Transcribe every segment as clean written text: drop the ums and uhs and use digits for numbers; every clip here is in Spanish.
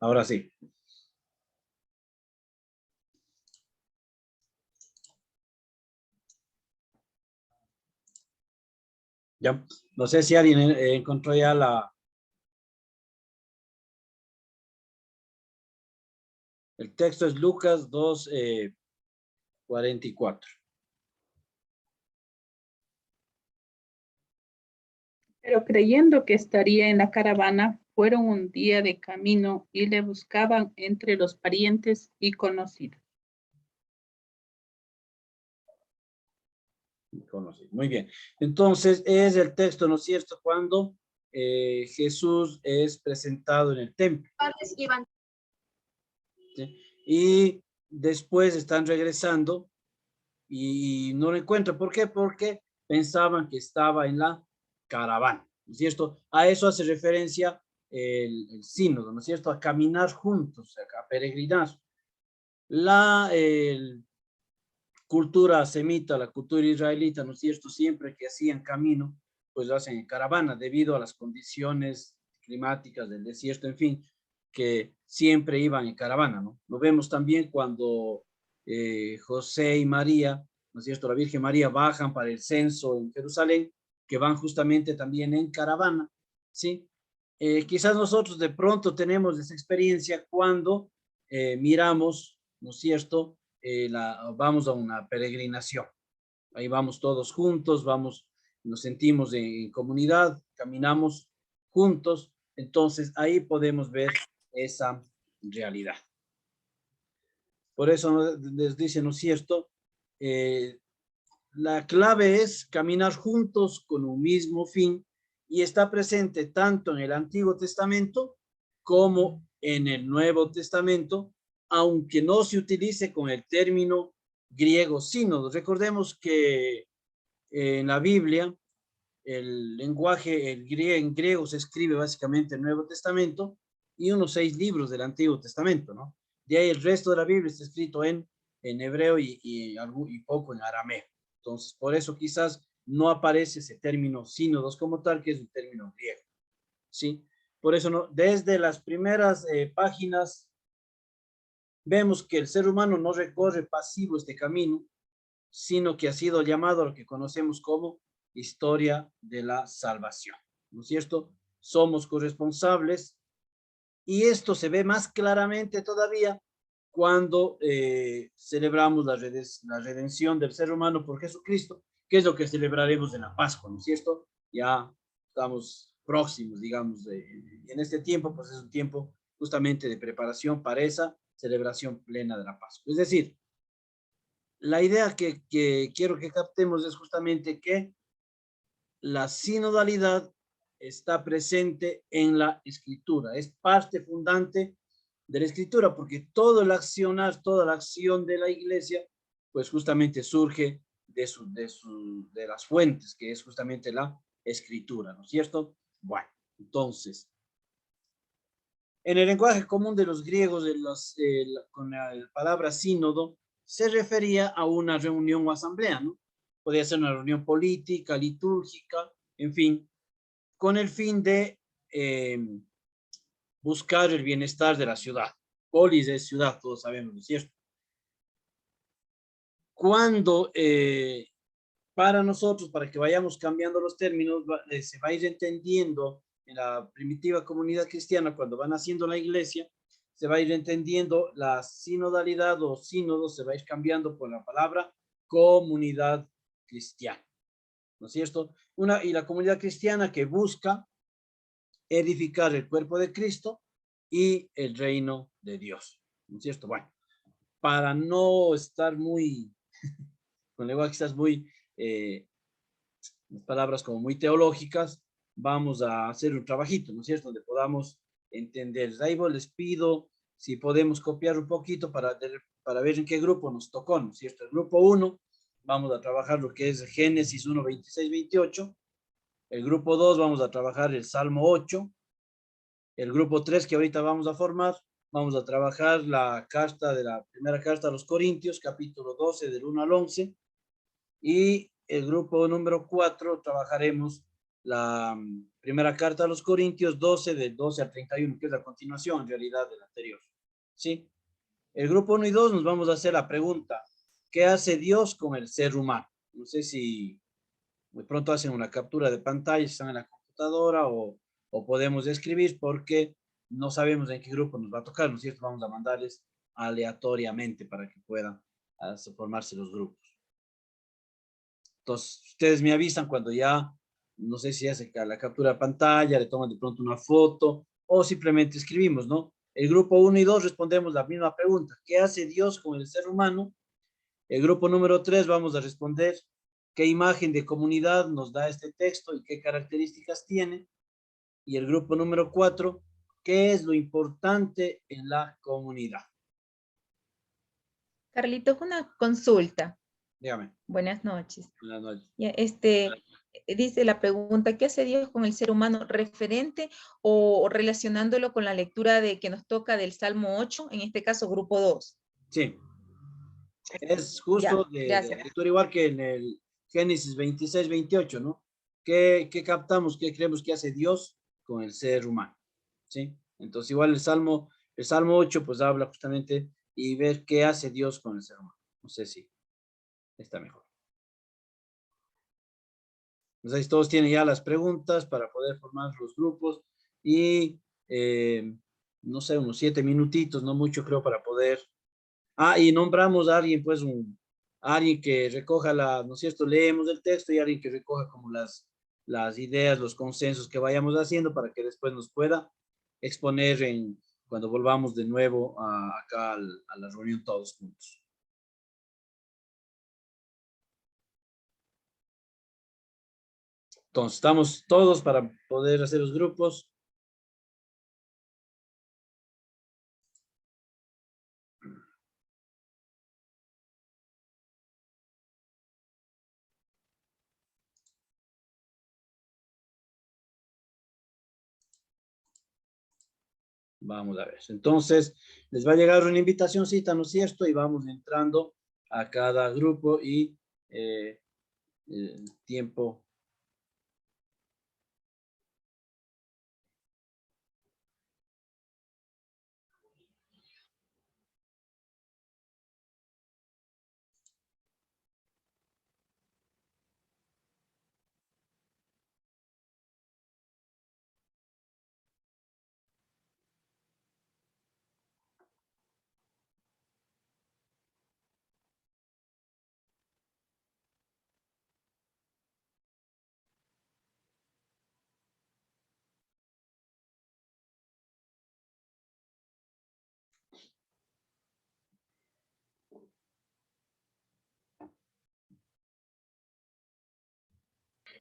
Ahora sí. Ya, no sé si alguien encontró ya el texto es Lucas 2, 44. Pero creyendo que estaría en la caravana, fueron un día de camino y le buscaban entre los parientes y conocidos. Conocido. Muy bien. Entonces, es el texto, ¿no es cierto? Cuando Jesús es presentado en el templo. ¿Sí? Y después están regresando y no lo encuentran. ¿Por qué? Porque pensaban que estaba en la caravana, ¿no es cierto? A eso hace referencia el sínodo, ¿no es cierto? A caminar juntos, a peregrinar. La cultura semita, la cultura israelita, ¿no es cierto? Siempre que hacían camino, pues lo hacen en caravana, debido a las condiciones climáticas del desierto, en fin, que siempre iban en caravana, ¿no? Lo vemos también cuando José y María, ¿no es cierto? La Virgen María bajan para el censo en Jerusalén, que van justamente también en caravana, ¿sí? Quizás nosotros de pronto tenemos esa experiencia cuando miramos, ¿no es cierto? Vamos a una peregrinación. Ahí vamos todos juntos, vamos, nos sentimos en comunidad, caminamos juntos, entonces ahí podemos ver esa realidad. Por eso les dice, ¿no es cierto? La clave es caminar juntos con un mismo fin y está presente tanto en el Antiguo Testamento como en el Nuevo Testamento, aunque no se utilice con el término griego sínodo. Recordemos que en la Biblia el lenguaje en griego se escribe básicamente el Nuevo Testamento y unos 6 libros del Antiguo Testamento, ¿no? De ahí el resto de la Biblia está escrito en hebreo y poco en arameo. Entonces, por eso quizás no aparece ese término sínodos como tal, que es un término griego, ¿sí? Por eso, no, desde las primeras páginas vemos que el ser humano no recorre pasivo este camino, sino que ha sido llamado a lo que conocemos como historia de la salvación, ¿no es cierto? Somos corresponsables y esto se ve más claramente todavía cuando celebramos la redención del ser humano por Jesucristo, que es lo que celebraremos en la Pascua, ¿no es cierto? Ya estamos próximos, digamos, en este tiempo, pues es un tiempo justamente de preparación para esa celebración plena de la Pascua. Es decir, la idea que quiero que captemos es justamente que la sinodalidad está presente en la escritura, es parte fundante de la escritura, porque todo el accionar, toda la acción de la iglesia, pues justamente surge de las fuentes, que es justamente la escritura, ¿no es cierto? Bueno, entonces, en el lenguaje común de los griegos, con la palabra sínodo, se refería a una reunión o asamblea, ¿no? Podría ser una reunión política, litúrgica, en fin, con el fin de buscar el bienestar de la ciudad. Polis es ciudad, todos sabemos, ¿no es cierto? Cuando para nosotros, para que vayamos cambiando los términos, se va a ir entendiendo en la primitiva comunidad cristiana, cuando van haciendo la iglesia, se va a ir entendiendo la sinodalidad o sínodo, se va a ir cambiando por la palabra comunidad cristiana, ¿no es cierto? Y la comunidad cristiana que busca edificar el cuerpo de Cristo y el reino de Dios, ¿no es cierto? Bueno, para no estar muy, con lenguaje quizás muy palabras como muy teológicas, vamos a hacer un trabajito, ¿no es cierto? Donde podamos entender. Ahí les pido si podemos copiar un poquito para ver en qué grupo nos tocó, ¿no es cierto? El grupo 1, vamos a trabajar lo que es Génesis 1, 26, 28. El grupo 2, vamos a trabajar el Salmo 8. El grupo 3, que ahorita vamos a formar, vamos a trabajar la primera carta a los Corintios, capítulo 12, del 1 al 11. Y el grupo número 4 trabajaremos la primera carta a los Corintios 12, del 12 al 31, que es la continuación en realidad del anterior. ¿Sí? El grupo 1 y 2 nos vamos a hacer la pregunta, ¿qué hace Dios con el ser humano? No sé si muy pronto hacen una captura de pantalla, están en la computadora o podemos escribir porque no sabemos en qué grupo nos va a tocar, ¿no es cierto? Vamos a mandarles aleatoriamente para que puedan formarse los grupos. Entonces, ustedes me avisan cuando ya, no sé si hace la captura de pantalla, le toman de pronto una foto o simplemente escribimos, ¿no? El grupo 1 y 2 respondemos la misma pregunta, ¿qué hace Dios con el ser humano? El grupo número 3 vamos a responder qué imagen de comunidad nos da este texto y qué características tiene. Y el grupo número 4, ¿qué es lo importante en la comunidad? Carlitos, una consulta. Dígame. Buenas noches. Buenas noches. Ya, dice la pregunta, ¿qué hace Dios con el ser humano referente o relacionándolo con la lectura de que nos toca del Salmo 8, en este caso grupo 2? Sí. Es justo Ya, de lectura igual que en el Génesis 26, 28, ¿no? ¿Qué captamos, qué creemos que hace Dios con el ser humano? ¿Sí? Entonces igual el Salmo 8 pues habla justamente y ver qué hace Dios con el ser humano. No sé si está mejor. Entonces todos tienen ya las preguntas para poder formar los grupos y no sé, unos 7 minutitos, no mucho creo para poder. Y nombramos a alguien, pues alguien que recoja ¿no es cierto? Leemos el texto y alguien que recoja como las ideas, los consensos que vayamos haciendo para que después nos pueda exponer cuando volvamos de nuevo acá a la reunión todos juntos. Entonces, estamos todos para poder hacer los grupos. Vamos a ver. Entonces, les va a llegar una invitacióncita, ¿no es cierto? Y vamos entrando a cada grupo y el tiempo.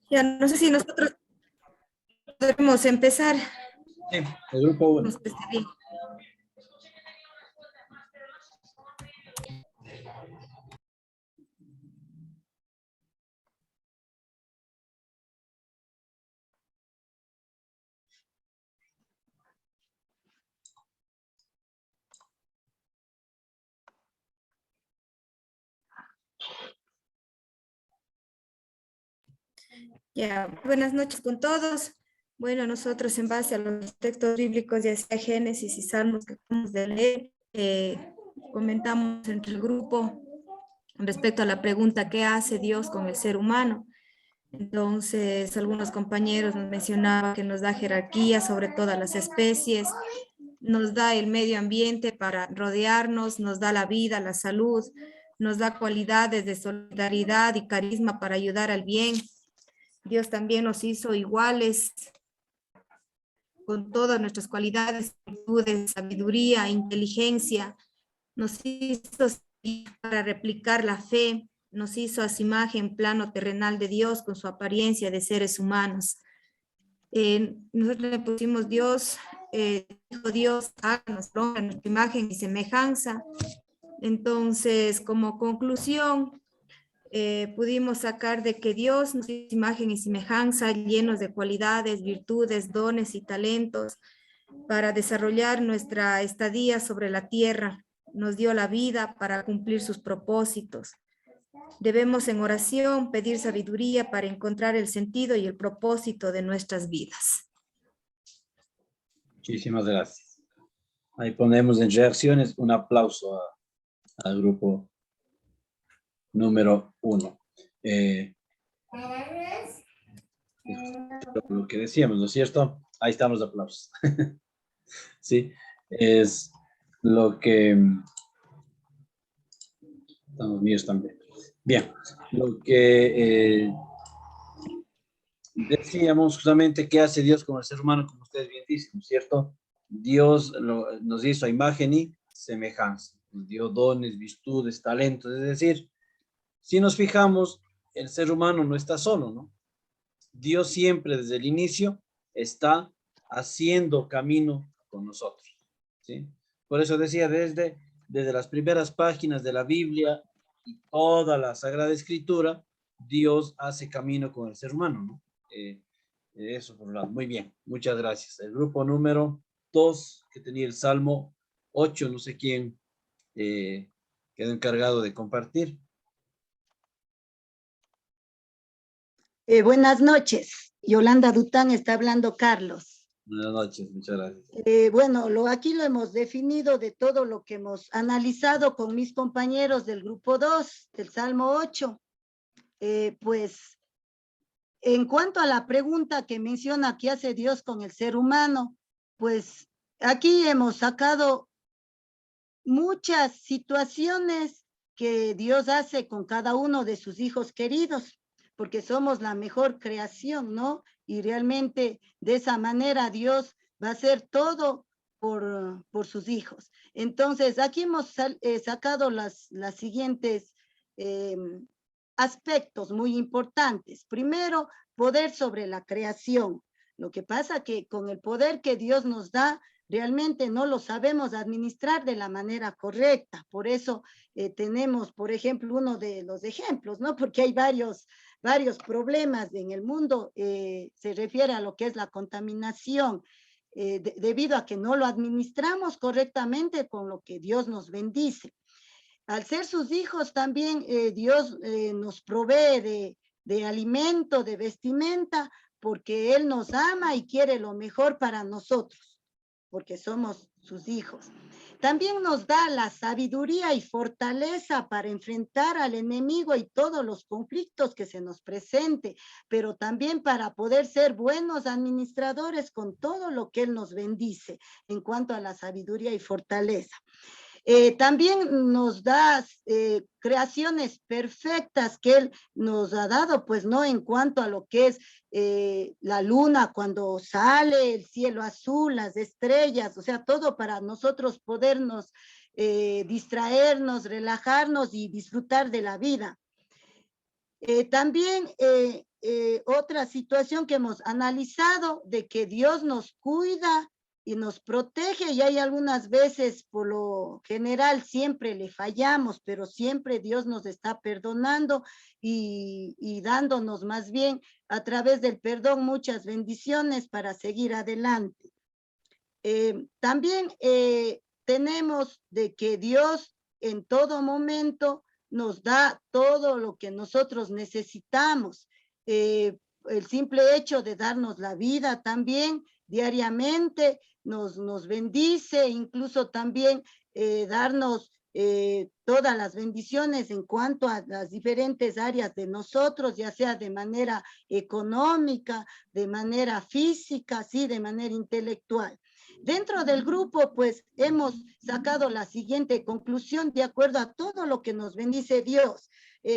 Ya no sé si nosotros podemos empezar. Sí, el grupo 1. Ya, buenas noches con todos. Bueno, nosotros en base a los textos bíblicos, ya sea Génesis y Salmos que acabamos de leer, comentamos entre el grupo respecto a la pregunta ¿qué hace Dios con el ser humano? Entonces, algunos compañeros nos mencionaban que nos da jerarquía sobre todas las especies, nos da el medio ambiente para rodearnos, nos da la vida, la salud, nos da cualidades de solidaridad y carisma para ayudar al bien. Dios también nos hizo iguales con todas nuestras cualidades, virtudes, sabiduría, inteligencia. Nos hizo para replicar la fe, nos hizo a su imagen plano terrenal de Dios con su apariencia de seres humanos. Nosotros le pusimos Dios, dijo Dios, háganos hombre en nuestra imagen y semejanza. Entonces, como conclusión, pudimos sacar de que Dios nos hizo imagen y semejanza, llenos de cualidades, virtudes, dones y talentos para desarrollar nuestra estadía sobre la tierra. Nos dio la vida para cumplir sus propósitos. Debemos en oración pedir sabiduría para encontrar el sentido y el propósito de nuestras vidas. Muchísimas gracias. Ahí ponemos en reacciones un aplauso al grupo número 1. Lo que decíamos, ¿no es cierto? Ahí están los aplausos. Sí, es lo que... Están los míos también. Bien, lo que decíamos justamente que hace Dios con el ser humano, como ustedes bien dicen, ¿no es cierto? Dios nos hizo a imagen y semejanza, nos dio dones, virtudes, talentos, es decir, si nos fijamos, el ser humano no está solo, ¿no? Dios siempre desde el inicio está haciendo camino con nosotros, ¿sí? Por eso decía, desde las primeras páginas de la Biblia y toda la Sagrada Escritura, Dios hace camino con el ser humano, ¿no? Eso por un lado. Muy bien, muchas gracias. El grupo número 2, que tenía el Salmo 8, no sé quién quedó encargado de compartir. Buenas noches. Yolanda Dután, está hablando Carlos. Buenas noches, muchas gracias. Bueno, aquí lo hemos definido de todo lo que hemos analizado con mis compañeros del grupo 2, del Salmo 8. Pues, en cuanto a la pregunta que menciona qué hace Dios con el ser humano, pues aquí hemos sacado muchas situaciones que Dios hace con cada uno de sus hijos queridos, porque somos la mejor creación, ¿no? Y realmente de esa manera Dios va a hacer todo por sus hijos. Entonces, aquí hemos sacado las siguientes aspectos muy importantes. Primero, poder sobre la creación. Lo que pasa que con el poder que Dios nos da, realmente no lo sabemos administrar de la manera correcta. Por eso tenemos, por ejemplo, uno de los ejemplos, ¿no? Porque hay varios problemas en el mundo, se refiere a lo que es la contaminación, debido a que no lo administramos correctamente con lo que Dios nos bendice. Al ser sus hijos también Dios nos provee de alimento, de vestimenta, porque Él nos ama y quiere lo mejor para nosotros, porque somos sus hijos. También nos da la sabiduría y fortaleza para enfrentar al enemigo y todos los conflictos que se nos presente, pero también para poder ser buenos administradores con todo lo que Él nos bendice en cuanto a la sabiduría y fortaleza. También nos da creaciones perfectas que Él nos ha dado, pues no, en cuanto a lo que es la luna cuando sale, el cielo azul, las estrellas, o sea, todo para nosotros podernos distraernos, relajarnos y disfrutar de la vida. También otra situación que hemos analizado de que Dios nos cuida y nos protege, y hay algunas veces, por lo general, siempre le fallamos, pero siempre Dios nos está perdonando y dándonos más bien a través del perdón muchas bendiciones para seguir adelante. También tenemos de que Dios en todo momento nos da todo lo que nosotros necesitamos. El simple hecho de darnos la vida también diariamente nos bendice, incluso también darnos todas las bendiciones en cuanto a las diferentes áreas de nosotros, ya sea de manera económica, de manera física, sí, de manera intelectual. Dentro del grupo, pues, hemos sacado la siguiente conclusión de acuerdo a todo lo que nos bendice Dios.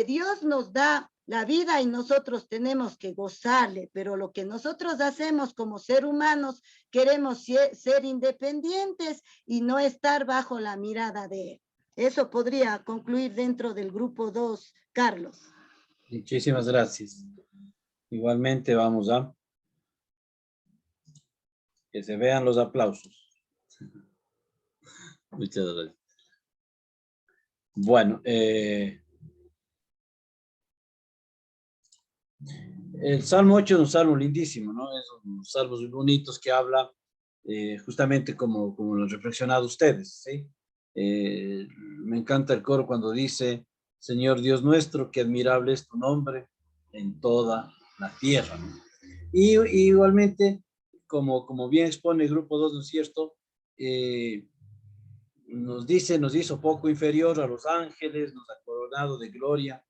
Dios nos da la vida y nosotros tenemos que gozarle, pero lo que nosotros hacemos como ser humanos, queremos ser independientes y no estar bajo la mirada de Él. Eso podría concluir dentro del grupo 2, Carlos. Muchísimas gracias. Igualmente vamos a que se vean los aplausos. Muchas gracias. Bueno, el Salmo 8 es un salmo lindísimo, ¿no? Es un salmo muy bonitos que habla justamente como lo han reflexionado ustedes, ¿sí? Me encanta el coro cuando dice, Señor Dios nuestro, qué admirable es tu nombre en toda la tierra, ¿no? Y igualmente, como bien expone el grupo 2, ¿no es cierto? Nos hizo poco inferior a los ángeles, nos ha coronado de gloria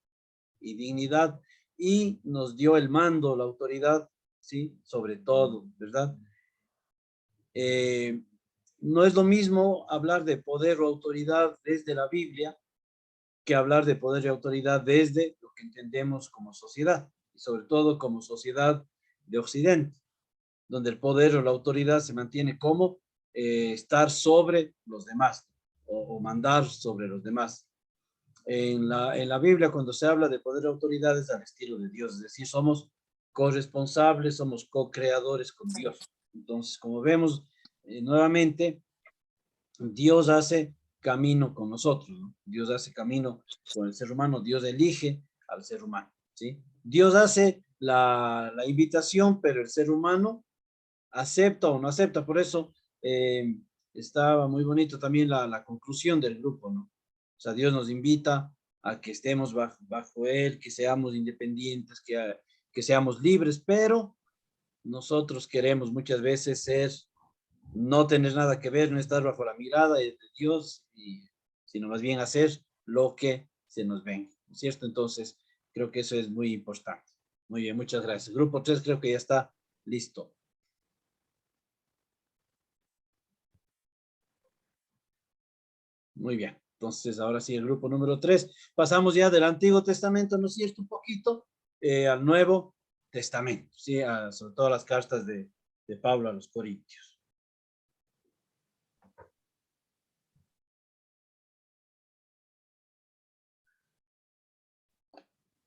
y dignidad, y nos dio el mando, la autoridad, ¿sí? Sobre todo, ¿verdad? No es lo mismo hablar de poder o autoridad desde la Biblia que hablar de poder y autoridad desde lo que entendemos como sociedad, y sobre todo como sociedad de Occidente, donde el poder o la autoridad se mantiene como estar sobre los demás o mandar sobre los demás. En la Biblia, cuando se habla de poder y autoridad, es al estilo de Dios, es decir, somos corresponsables, somos co-creadores con Dios. Entonces, como vemos, nuevamente, Dios hace camino con nosotros, ¿no? Dios hace camino con el ser humano, Dios elige al ser humano, ¿sí? Dios hace la invitación, pero el ser humano acepta o no acepta. Por eso estaba muy bonito también la conclusión del grupo, ¿no? O sea, Dios nos invita a que estemos bajo Él, que seamos independientes, que seamos libres, pero nosotros queremos muchas veces no tener nada que ver, no estar bajo la mirada de Dios, sino más bien hacer lo que se nos ven, ¿no es cierto? Entonces, creo que eso es muy importante. Muy bien, muchas gracias. Grupo 3 creo que ya está listo. Muy bien, entonces ahora sí el grupo número 3. Pasamos ya del Antiguo Testamento, ¿no es cierto? Un poquito al Nuevo Testamento, ¿sí? Sobre todo las cartas de Pablo a los Corintios.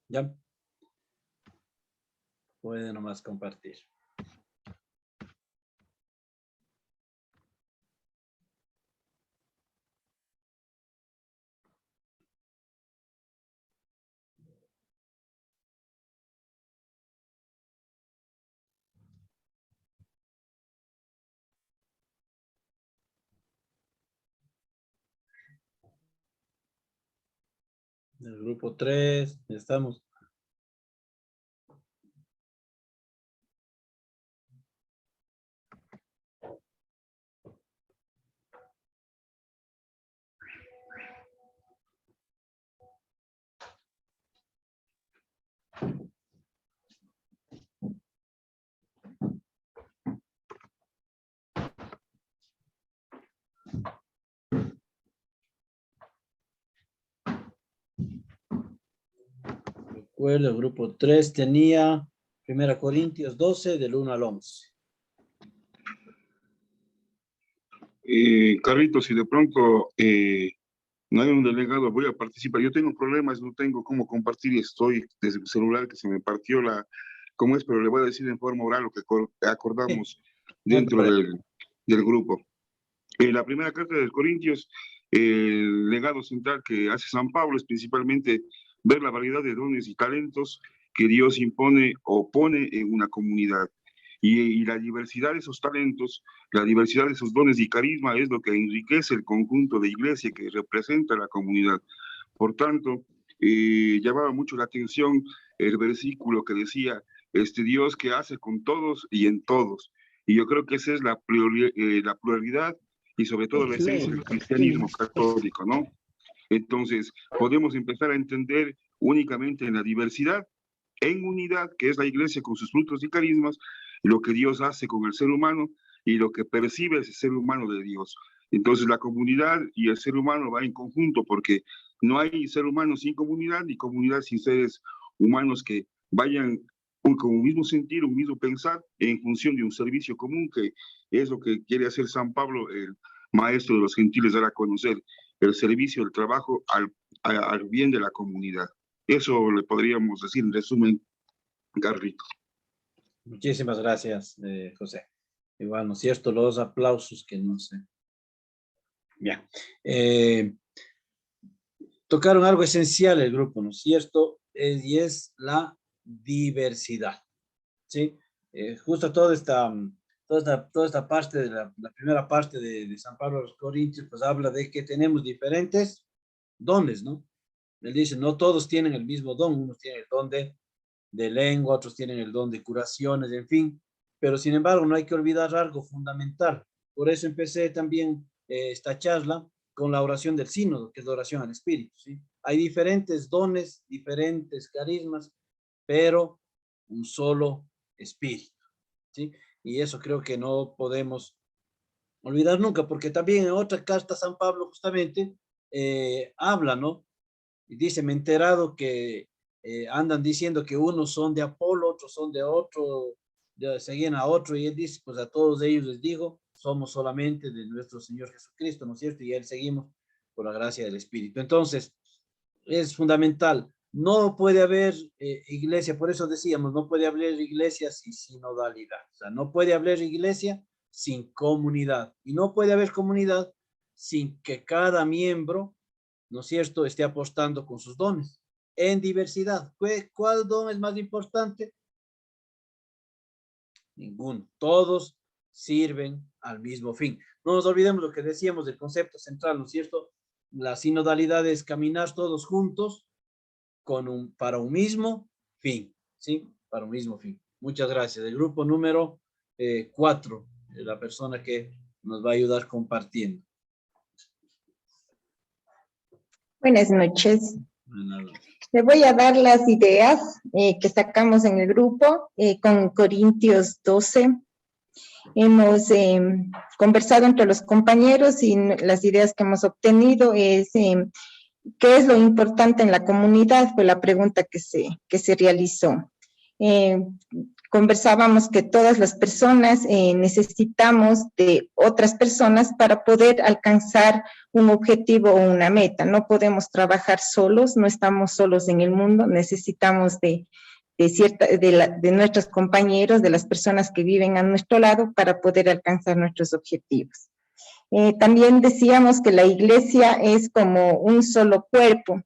¿Ya? Puede nomás compartir. El grupo 3, ya estamos. Recuerdo, el grupo 3 tenía 1 Corintios 12, del 1 al 11. Carlitos, si de pronto no hay un delegado, voy a participar. Yo tengo problemas, no tengo cómo compartir y estoy desde el celular que se me partió cómo es, pero le voy a decir en forma oral lo que acordamos dentro del grupo. La primera carta de Corintios, el legado central que hace San Pablo es principalmente ver la variedad de dones y talentos que Dios impone o pone en una comunidad. Y la diversidad de esos talentos, la diversidad de esos dones y carisma es lo que enriquece el conjunto de iglesia que representa la comunidad. Por tanto, llamaba mucho la atención el versículo que decía, Dios que hace con todos y en todos. Y yo creo que esa es la pluralidad y sobre todo la esencia del cristianismo católico, ¿no? Entonces, podemos empezar a entender únicamente en la diversidad, en unidad, que es la iglesia con sus frutos y carismas, lo que Dios hace con el ser humano y lo que percibe ese ser humano de Dios. Entonces, la comunidad y el ser humano va en conjunto, porque no hay ser humano sin comunidad, ni comunidad sin seres humanos que vayan con un mismo sentir, un mismo pensar, en función de un servicio común, que es lo que quiere hacer San Pablo, el maestro de los gentiles, dar a conocer el servicio, el trabajo al bien de la comunidad. Eso le podríamos decir en resumen, Carlitos. Muchísimas gracias, José. Igual, ¿no es cierto? Los aplausos que no sé. Bien. Tocaron algo esencial el grupo, ¿no es cierto? Y es la diversidad, ¿sí? Justo toda esta parte de la primera parte de San Pablo a los Corintios, pues habla de que tenemos diferentes dones, ¿no? Él dice, no todos tienen el mismo don, unos tienen el don de lengua, otros tienen el don de curaciones, en fin, pero sin embargo no hay que olvidar algo fundamental. Por eso empecé también esta charla con la oración del sínodo, que es la oración al Espíritu, ¿sí? Hay diferentes dones, diferentes carismas, pero un solo Espíritu, ¿sí? Y eso creo que no podemos olvidar nunca, porque también en otra carta San Pablo justamente habla, ¿no? Y dice, me he enterado que andan diciendo que unos son de Apolo, otros son de otro, seguían a otro, y él dice, pues a todos ellos les digo, somos solamente de nuestro Señor Jesucristo, ¿no es cierto? Y a él seguimos por la gracia del Espíritu. Entonces, es fundamental. No puede haber iglesia, por eso decíamos, no puede haber iglesia sin sinodalidad. O sea, no puede haber iglesia sin comunidad. Y no puede haber comunidad sin que cada miembro, ¿no es cierto?, esté apostando con sus dones en diversidad. ¿Cuál don es más importante? Ninguno. Todos sirven al mismo fin. No nos olvidemos lo que decíamos del concepto central, ¿no es cierto? La sinodalidad es caminar todos juntos para un mismo fin, ¿sí? Para un mismo fin. Muchas gracias. El grupo número 4, la persona que nos va a ayudar compartiendo. Buenas noches. Buenas noches. Le voy a dar las ideas que sacamos en el grupo con Corintios 12. Hemos conversado entre los compañeros y las ideas que hemos obtenido es ¿qué es lo importante en la comunidad? Fue la pregunta que se realizó. Conversábamos que todas las personas necesitamos de otras personas para poder alcanzar un objetivo o una meta. No podemos trabajar solos, no estamos solos en el mundo, necesitamos de nuestros compañeros, de las personas que viven a nuestro lado para poder alcanzar nuestros objetivos. También decíamos que la iglesia es como un solo cuerpo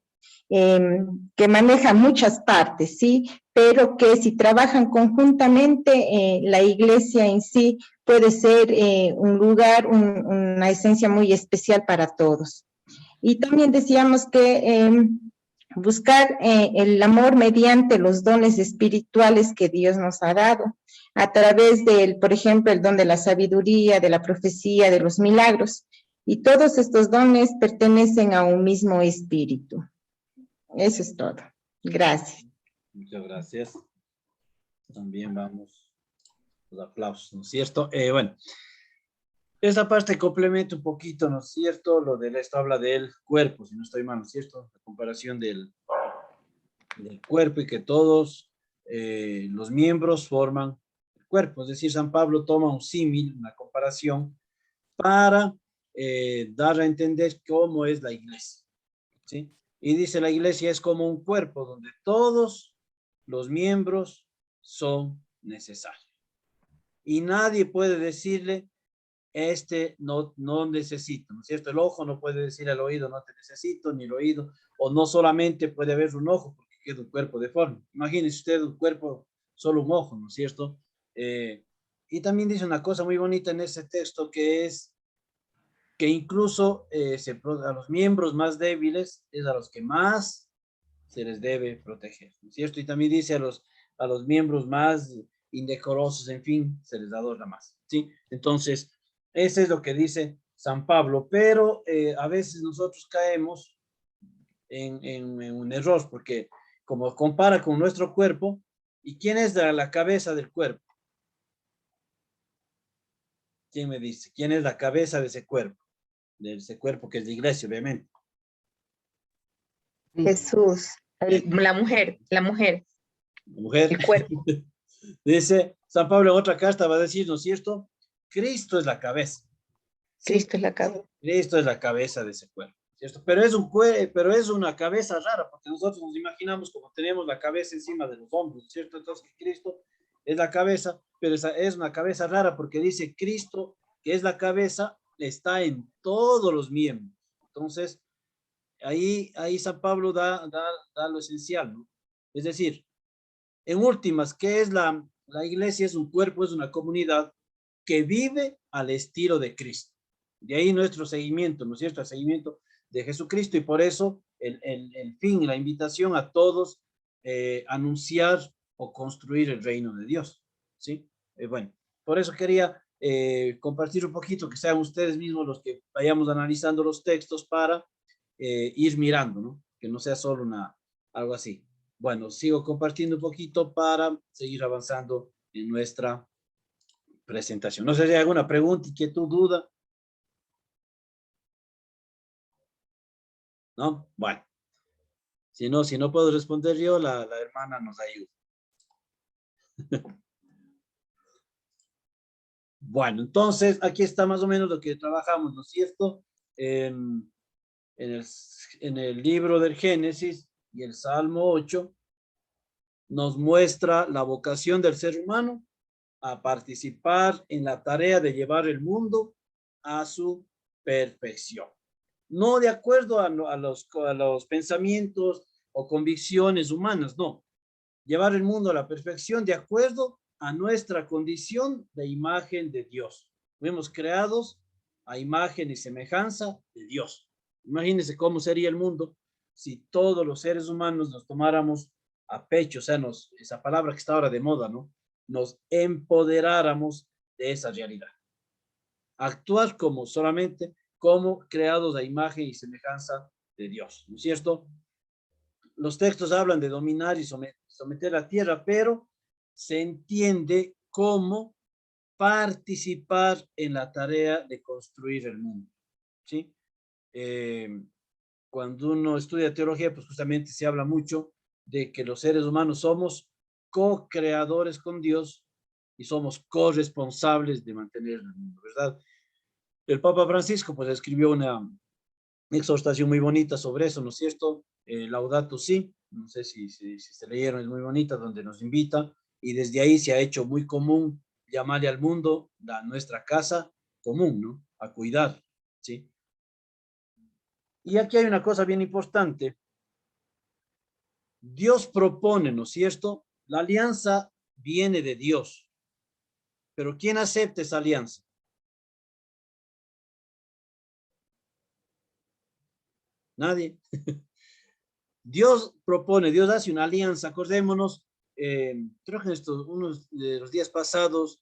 que maneja muchas partes, ¿sí? Pero que si trabajan conjuntamente, la iglesia en sí puede ser un lugar, una esencia muy especial para todos. Y también decíamos que buscar el amor mediante los dones espirituales que Dios nos ha dado, a través del, por ejemplo, el don de la sabiduría, de la profecía, de los milagros. Y todos estos dones pertenecen a un mismo espíritu. Eso es todo. Gracias. Muchas gracias. También vamos los aplausos, ¿no es cierto? Bueno, esa parte complementa un poquito, ¿no es cierto? Esto habla del cuerpo, si no estoy mal, ¿no es cierto? La comparación del cuerpo y que todos los miembros forman el cuerpo. Es decir, San Pablo toma un símil, una comparación, para dar a entender cómo es la iglesia, ¿sí? Y dice, la iglesia es como un cuerpo donde todos los miembros son necesarios. Y nadie puede decirle, no necesito, ¿no es cierto? El ojo no puede decir al oído, no te necesito, ni el oído, o no solamente puede haber un ojo, porque queda un cuerpo deforme. Imagínese usted un cuerpo, solo un ojo, ¿no es cierto? Y también dice una cosa muy bonita en ese texto, que es que incluso a los miembros más débiles es a los que más se les debe proteger, ¿no es cierto? Y también dice a los miembros más indecorosos, en fin, se les adora más, ¿sí? Entonces, eso es lo que dice San Pablo, pero a veces nosotros caemos en un error, porque como compara con nuestro cuerpo, ¿y quién es la cabeza del cuerpo? ¿Quién me dice? ¿Quién es la cabeza de ese cuerpo? De ese cuerpo que es la iglesia, obviamente. Jesús. La mujer. La mujer. El cuerpo. Dice San Pablo en otra carta, va a decir, ¿no es cierto? Cristo es la cabeza. ¿Sí? Cristo es la cabeza. Cristo es la cabeza de ese cuerpo, ¿cierto? Pero es una cabeza rara, porque nosotros nos imaginamos como tenemos la cabeza encima de los hombros, ¿cierto? Entonces Cristo es la cabeza, pero es una cabeza rara porque dice Cristo, que es la cabeza, está en todos los miembros. Entonces, ahí San Pablo da lo esencial, ¿no? Es decir, en últimas, ¿qué es la iglesia? Es un cuerpo, es una comunidad que vive al estilo de Cristo. De ahí nuestro seguimiento, ¿no es cierto? El seguimiento de Jesucristo, y por eso el fin, la invitación a todos anunciar o construir el reino de Dios, ¿sí? Bueno, por eso quería compartir un poquito, que sean ustedes mismos los que vayamos analizando los textos para ir mirando, ¿no? Que no sea solo algo así. Bueno, sigo compartiendo un poquito para seguir avanzando en nuestra presentación. No sé si hay alguna pregunta, inquietud, duda. ¿No? Bueno. Si no puedo responder yo, la hermana nos ayuda. Bueno, entonces aquí está más o menos lo que trabajamos, ¿no es cierto? En el libro del Génesis y el Salmo 8 nos muestra la vocación del ser humano a participar en la tarea de llevar el mundo a su perfección. No de acuerdo a los pensamientos o convicciones humanas, no. Llevar el mundo a la perfección de acuerdo a nuestra condición de imagen de Dios. Fuimos creados a imagen y semejanza de Dios. Imagínense cómo sería el mundo si todos los seres humanos nos tomáramos a pecho, o sea, esa palabra que está ahora de moda, ¿no? Nos empoderáramos de esa realidad. Actuar solamente como creados a imagen y semejanza de Dios, ¿no es cierto? Los textos hablan de dominar y someter la tierra, pero se entiende como participar en la tarea de construir el mundo, ¿sí? Cuando uno estudia teología, pues justamente se habla mucho de que los seres humanos somos co-creadores con Dios y somos corresponsables de mantener el mundo, ¿verdad? El Papa Francisco, pues, escribió una exhortación muy bonita sobre eso, ¿no es cierto? Laudato Si, no sé si se leyeron, es muy bonita, donde nos invita, y desde ahí se ha hecho muy común llamarle al mundo nuestra casa común, ¿no? A cuidar, ¿sí? Y aquí hay una cosa bien importante. Dios propone, ¿no es cierto? La alianza viene de Dios, pero ¿quién acepta esa alianza? Nadie. Dios propone, Dios hace una alianza. Acordémonos, creo que unos de los días pasados,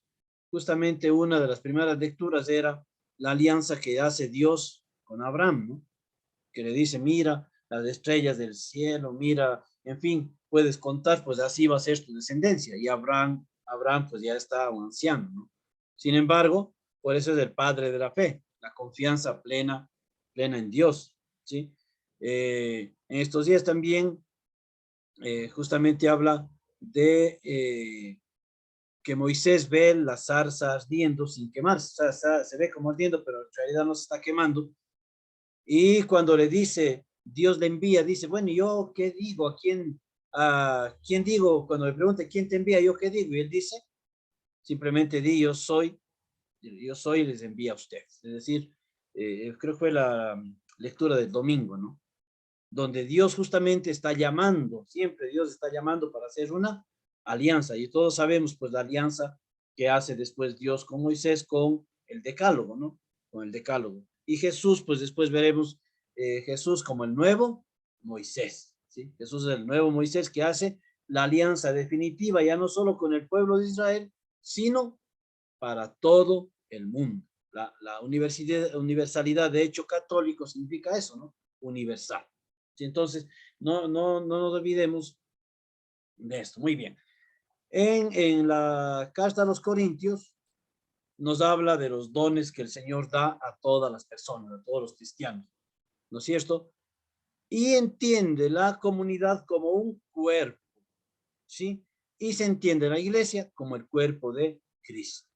justamente una de las primeras lecturas era la alianza que hace Dios con Abraham, ¿no? Que le dice, mira las estrellas del cielo, mira, en fin, puedes contar, pues así va a ser tu descendencia. Y Abraham pues ya está un anciano, ¿no? Sin embargo, por eso es el padre de la fe, la confianza plena en Dios, ¿sí? En estos días también justamente habla de que Moisés ve la zarza ardiendo sin quemarse, o sea, se ve como ardiendo, pero en realidad no se está quemando. Y cuando le dice, Dios le envía, dice, bueno, ¿yo qué digo? ¿A quién digo? Cuando le pregunta, ¿quién te envía? ¿Yo qué digo? Y él dice, simplemente di, yo soy y les envía a ustedes. Es decir, creo que fue la lectura del domingo, ¿no? Donde Dios justamente está llamando, siempre Dios está llamando para hacer una alianza. Y todos sabemos, pues, la alianza que hace después Dios con Moisés, con el decálogo, ¿no? Con el decálogo. Y Jesús, pues después veremos Jesús como el nuevo Moisés, ¿sí? Jesús es el nuevo Moisés que hace la alianza definitiva, ya no solo con el pueblo de Israel, sino para todo el mundo. La universalidad, de hecho, católico significa eso, ¿no? Universal. ¿Sí? Entonces, no nos olvidemos de esto. Muy bien. En la carta a los Corintios nos habla de los dones que el Señor da a todas las personas, a todos los cristianos, ¿no es cierto? Y entiende la comunidad como un cuerpo, ¿sí? Y se entiende la iglesia como el cuerpo de Cristo,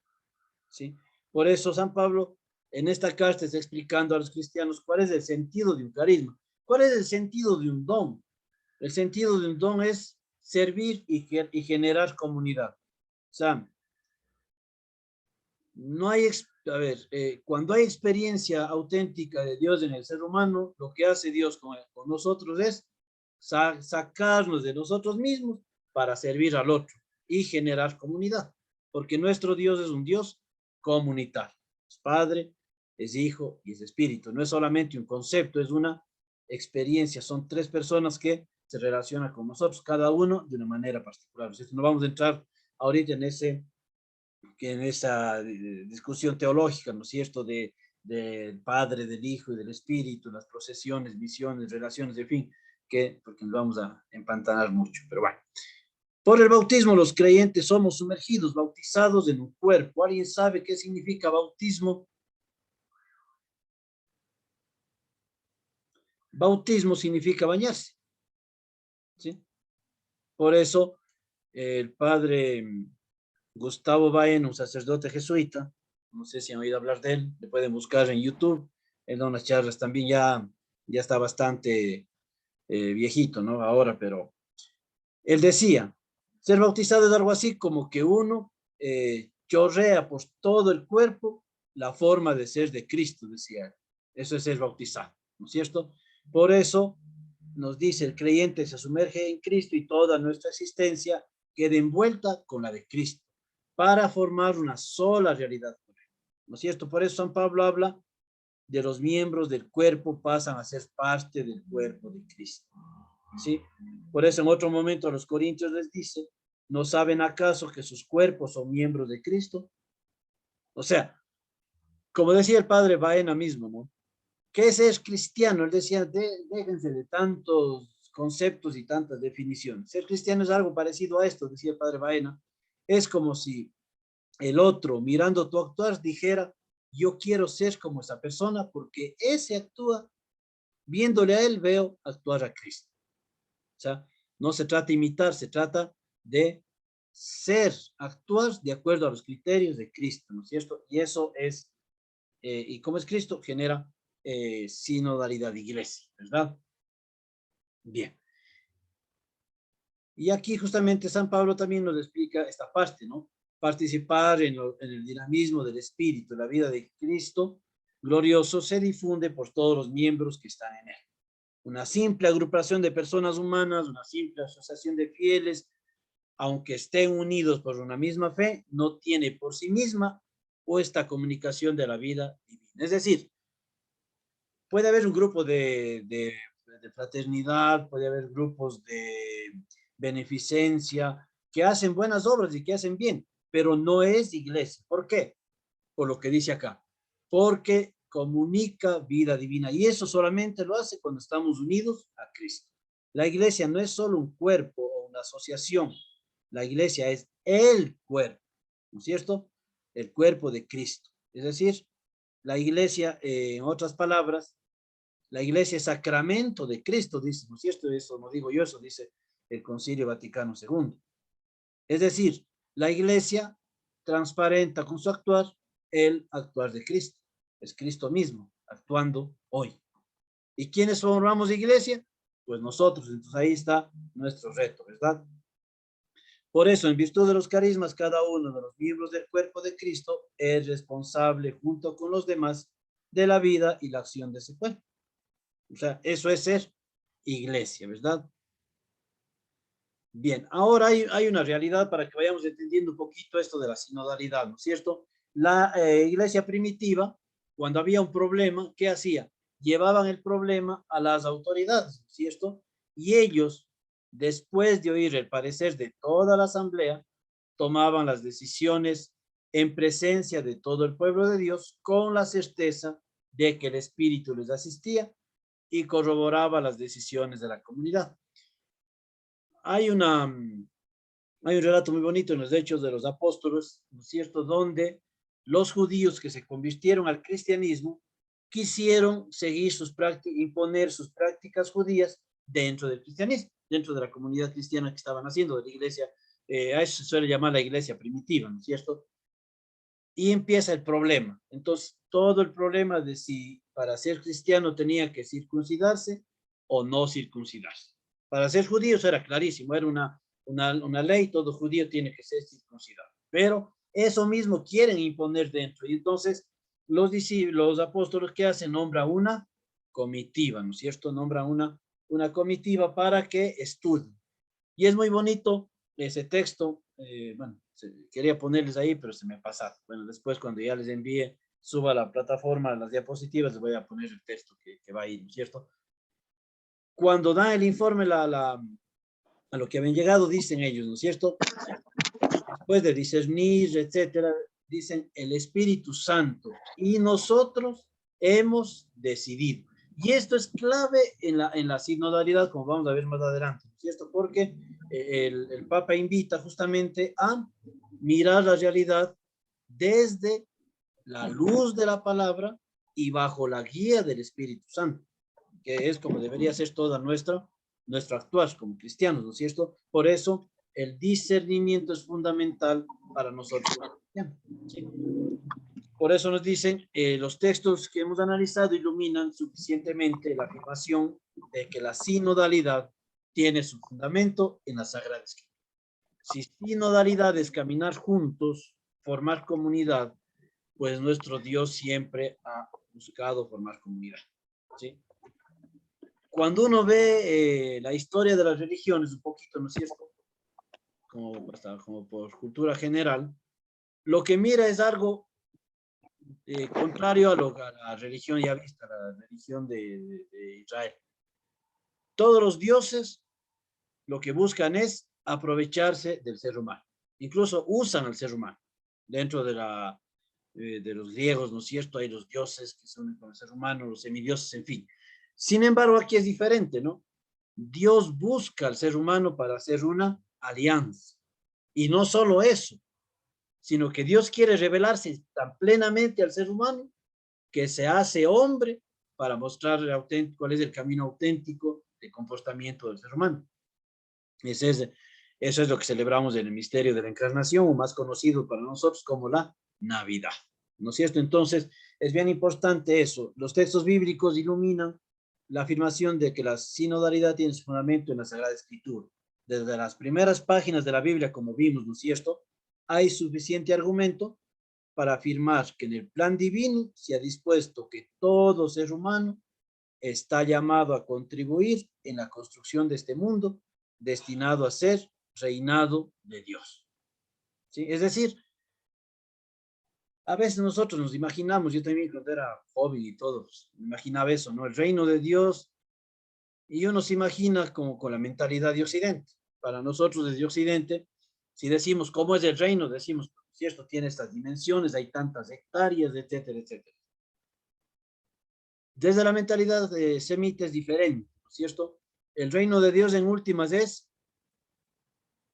¿sí? Por eso San Pablo en esta carta está explicando a los cristianos cuál es el sentido de un carisma, cuál es el sentido de un don. El sentido de un don es servir y generar comunidad. O sea, no hay, cuando hay experiencia auténtica de Dios en el ser humano, lo que hace Dios con nosotros es sacarnos de nosotros mismos para servir al otro y generar comunidad, porque nuestro Dios es un Dios comunitario. Es Padre, es Hijo y es Espíritu. No es solamente un concepto, es una experiencia, son 3 personas que se relacionan con nosotros, cada uno de una manera particular. ¿Cierto? No vamos a entrar ahorita en esa discusión teológica, ¿no es cierto?, del Padre, del Hijo y del Espíritu, las procesiones, misiones, relaciones, en fin, porque nos vamos a empantanar mucho, pero bueno. Por el bautismo, los creyentes somos sumergidos, bautizados en un cuerpo. ¿Alguien sabe qué significa bautismo? Bautismo significa bañarse, ¿sí? Por eso, el padre Gustavo Baena, un sacerdote jesuita, no sé si han oído hablar de él, le pueden buscar en YouTube, él da unas charlas también, ya está bastante viejito, ¿no? Ahora, pero él decía, ser bautizado es algo así como que uno chorrea por todo el cuerpo la forma de ser de Cristo, decía él. Eso es ser bautizado, ¿no es cierto? Por eso nos dice, el creyente se sumerge en Cristo y toda nuestra existencia queda envuelta con la de Cristo para formar una sola realidad, ¿no es cierto? Por eso San Pablo habla de los miembros del cuerpo pasan a ser parte del cuerpo de Cristo, ¿sí? Por eso en otro momento a los corintios les dice, ¿no saben acaso que sus cuerpos son miembros de Cristo? O sea, como decía el padre Baena mismo, ¿no? ¿Qué es ser cristiano? Él decía, déjense de tantos conceptos y tantas definiciones. Ser cristiano es algo parecido a esto, decía el padre Baena. Es como si el otro, mirando tu actuar, dijera, yo quiero ser como esa persona porque ese actúa, viéndole a él, veo actuar a Cristo. O sea, no se trata de imitar, se trata de ser, actuar de acuerdo a los criterios de Cristo, ¿no es cierto? Y eso es, y como es Cristo, genera sinodalidad de iglesia, ¿verdad? Bien. Y aquí justamente San Pablo también nos explica esta parte, ¿no? Participar en el dinamismo del Espíritu, la vida de Cristo glorioso se difunde por todos los miembros que están en él. Una simple agrupación de personas humanas, una simple asociación de fieles, aunque estén unidos por una misma fe, no tiene por sí misma o esta comunicación de la vida divina. Es decir, puede haber un grupo de fraternidad, puede haber grupos de beneficencia que hacen buenas obras y que hacen bien, pero no es iglesia. ¿Por qué? Por lo que dice acá. Porque comunica vida divina y eso solamente lo hace cuando estamos unidos a Cristo. La iglesia no es solo un cuerpo o una asociación. La iglesia es el cuerpo, ¿no es cierto? El cuerpo de Cristo. Es decir, la iglesia, en otras palabras, la iglesia es sacramento de Cristo, dice, ¿no es cierto? Eso no digo yo, eso dice el Concilio Vaticano II. Es decir, la iglesia transparenta con su actuar el actuar de Cristo. Es Cristo mismo actuando hoy. ¿Y quiénes formamos iglesia? Pues nosotros. Entonces ahí está nuestro reto, ¿verdad? Por eso, en virtud de los carismas, cada uno de los miembros del cuerpo de Cristo es responsable junto con los demás de la vida y la acción de ese cuerpo. O sea, eso es ser iglesia, ¿verdad? Bien, ahora hay una realidad para que vayamos entendiendo un poquito esto de la sinodalidad, ¿no es cierto? La iglesia primitiva, cuando había un problema, ¿qué hacía? Llevaban el problema a las autoridades, ¿no es cierto? Y ellos, después de oír el parecer de toda la asamblea, tomaban las decisiones en presencia de todo el pueblo de Dios con la certeza de que el Espíritu les asistía y corroboraba las decisiones de la comunidad. Hay un relato muy bonito en los Hechos de los Apóstoles, ¿no es cierto?, donde los judíos que se convirtieron al cristianismo quisieron seguir imponer sus prácticas judías dentro del cristianismo, dentro de la comunidad cristiana que estaban haciendo, de la iglesia, a eso se suele llamar la iglesia primitiva, ¿no es cierto? Y empieza el problema. Entonces, todo el problema de si para ser cristiano tenía que circuncidarse o no circuncidarse. Para ser judíos era clarísimo, era una ley, todo judío tiene que ser circuncidado. Pero eso mismo quieren imponer dentro. Y entonces los discípulos, los apóstoles, ¿qué hacen? Nombran una comitiva, ¿no es cierto? Nombran una comitiva para que estudien. Y es muy bonito ese texto. Bueno, quería ponerles ahí, pero se me ha pasado. Bueno, después cuando ya les envíe, suba a la plataforma las diapositivas, les voy a poner el texto que va ahí, ¿no es cierto? cuando dan el informe a lo que habían llegado, dicen ellos, ¿no es cierto? Después de discernir, etcétera, dicen el Espíritu Santo y nosotros hemos decidido. Y esto es clave en la sinodalidad, como vamos a ver más adelante, ¿no es cierto? Porque el Papa invita justamente a mirar la realidad desde la luz de la palabra y bajo la guía del Espíritu Santo, que es como debería ser toda nuestro actuar como cristianos, ¿no es cierto? Por eso el discernimiento es fundamental para nosotros. ¿Sí? Por eso nos dicen, los textos que hemos analizado iluminan suficientemente la afirmación de que la sinodalidad tiene su fundamento en la Sagrada Escritura. Si sinodalidad es caminar juntos, formar comunidad, pues nuestro Dios siempre ha buscado formar comunidad. ¿Sí? Cuando uno ve la historia de las religiones, un poquito, ¿no es cierto? Como por cultura general, lo que mira es algo contrario a la religión ya vista, la religión de Israel. Todos los dioses lo que buscan es aprovecharse del ser humano. Incluso usan al ser humano. Dentro de los griegos, ¿no es cierto? Hay los dioses que se unen con el ser humano, los semidioses, en fin. Sin embargo, aquí es diferente, ¿no? Dios busca al ser humano para hacer una alianza. Y no solo eso, sino que Dios quiere revelarse tan plenamente al ser humano que se hace hombre para mostrarle cuál es el camino auténtico de comportamiento del ser humano. Eso es lo que celebramos en el misterio de la encarnación, o más conocido para nosotros como la Navidad, ¿no es cierto? Entonces, es bien importante eso. Los textos bíblicos iluminan la afirmación de que la sinodalidad tiene su fundamento en la Sagrada Escritura. Desde las primeras páginas de la Biblia, como vimos, ¿no es cierto?, hay suficiente argumento para afirmar que en el plan divino se ha dispuesto que todo ser humano está llamado a contribuir en la construcción de este mundo destinado a ser reinado de Dios. ¿Sí? Es decir, a veces nosotros nos imaginamos, yo también cuando era joven y todo, pues, me imaginaba eso, ¿no? El reino de Dios, y uno se imagina como con la mentalidad de Occidente. Para nosotros desde Occidente, si decimos cómo es el reino, decimos, cierto, tiene estas dimensiones, hay tantas hectáreas, etcétera, etcétera. Desde la mentalidad semita es diferente, ¿no es cierto? El reino de Dios en últimas es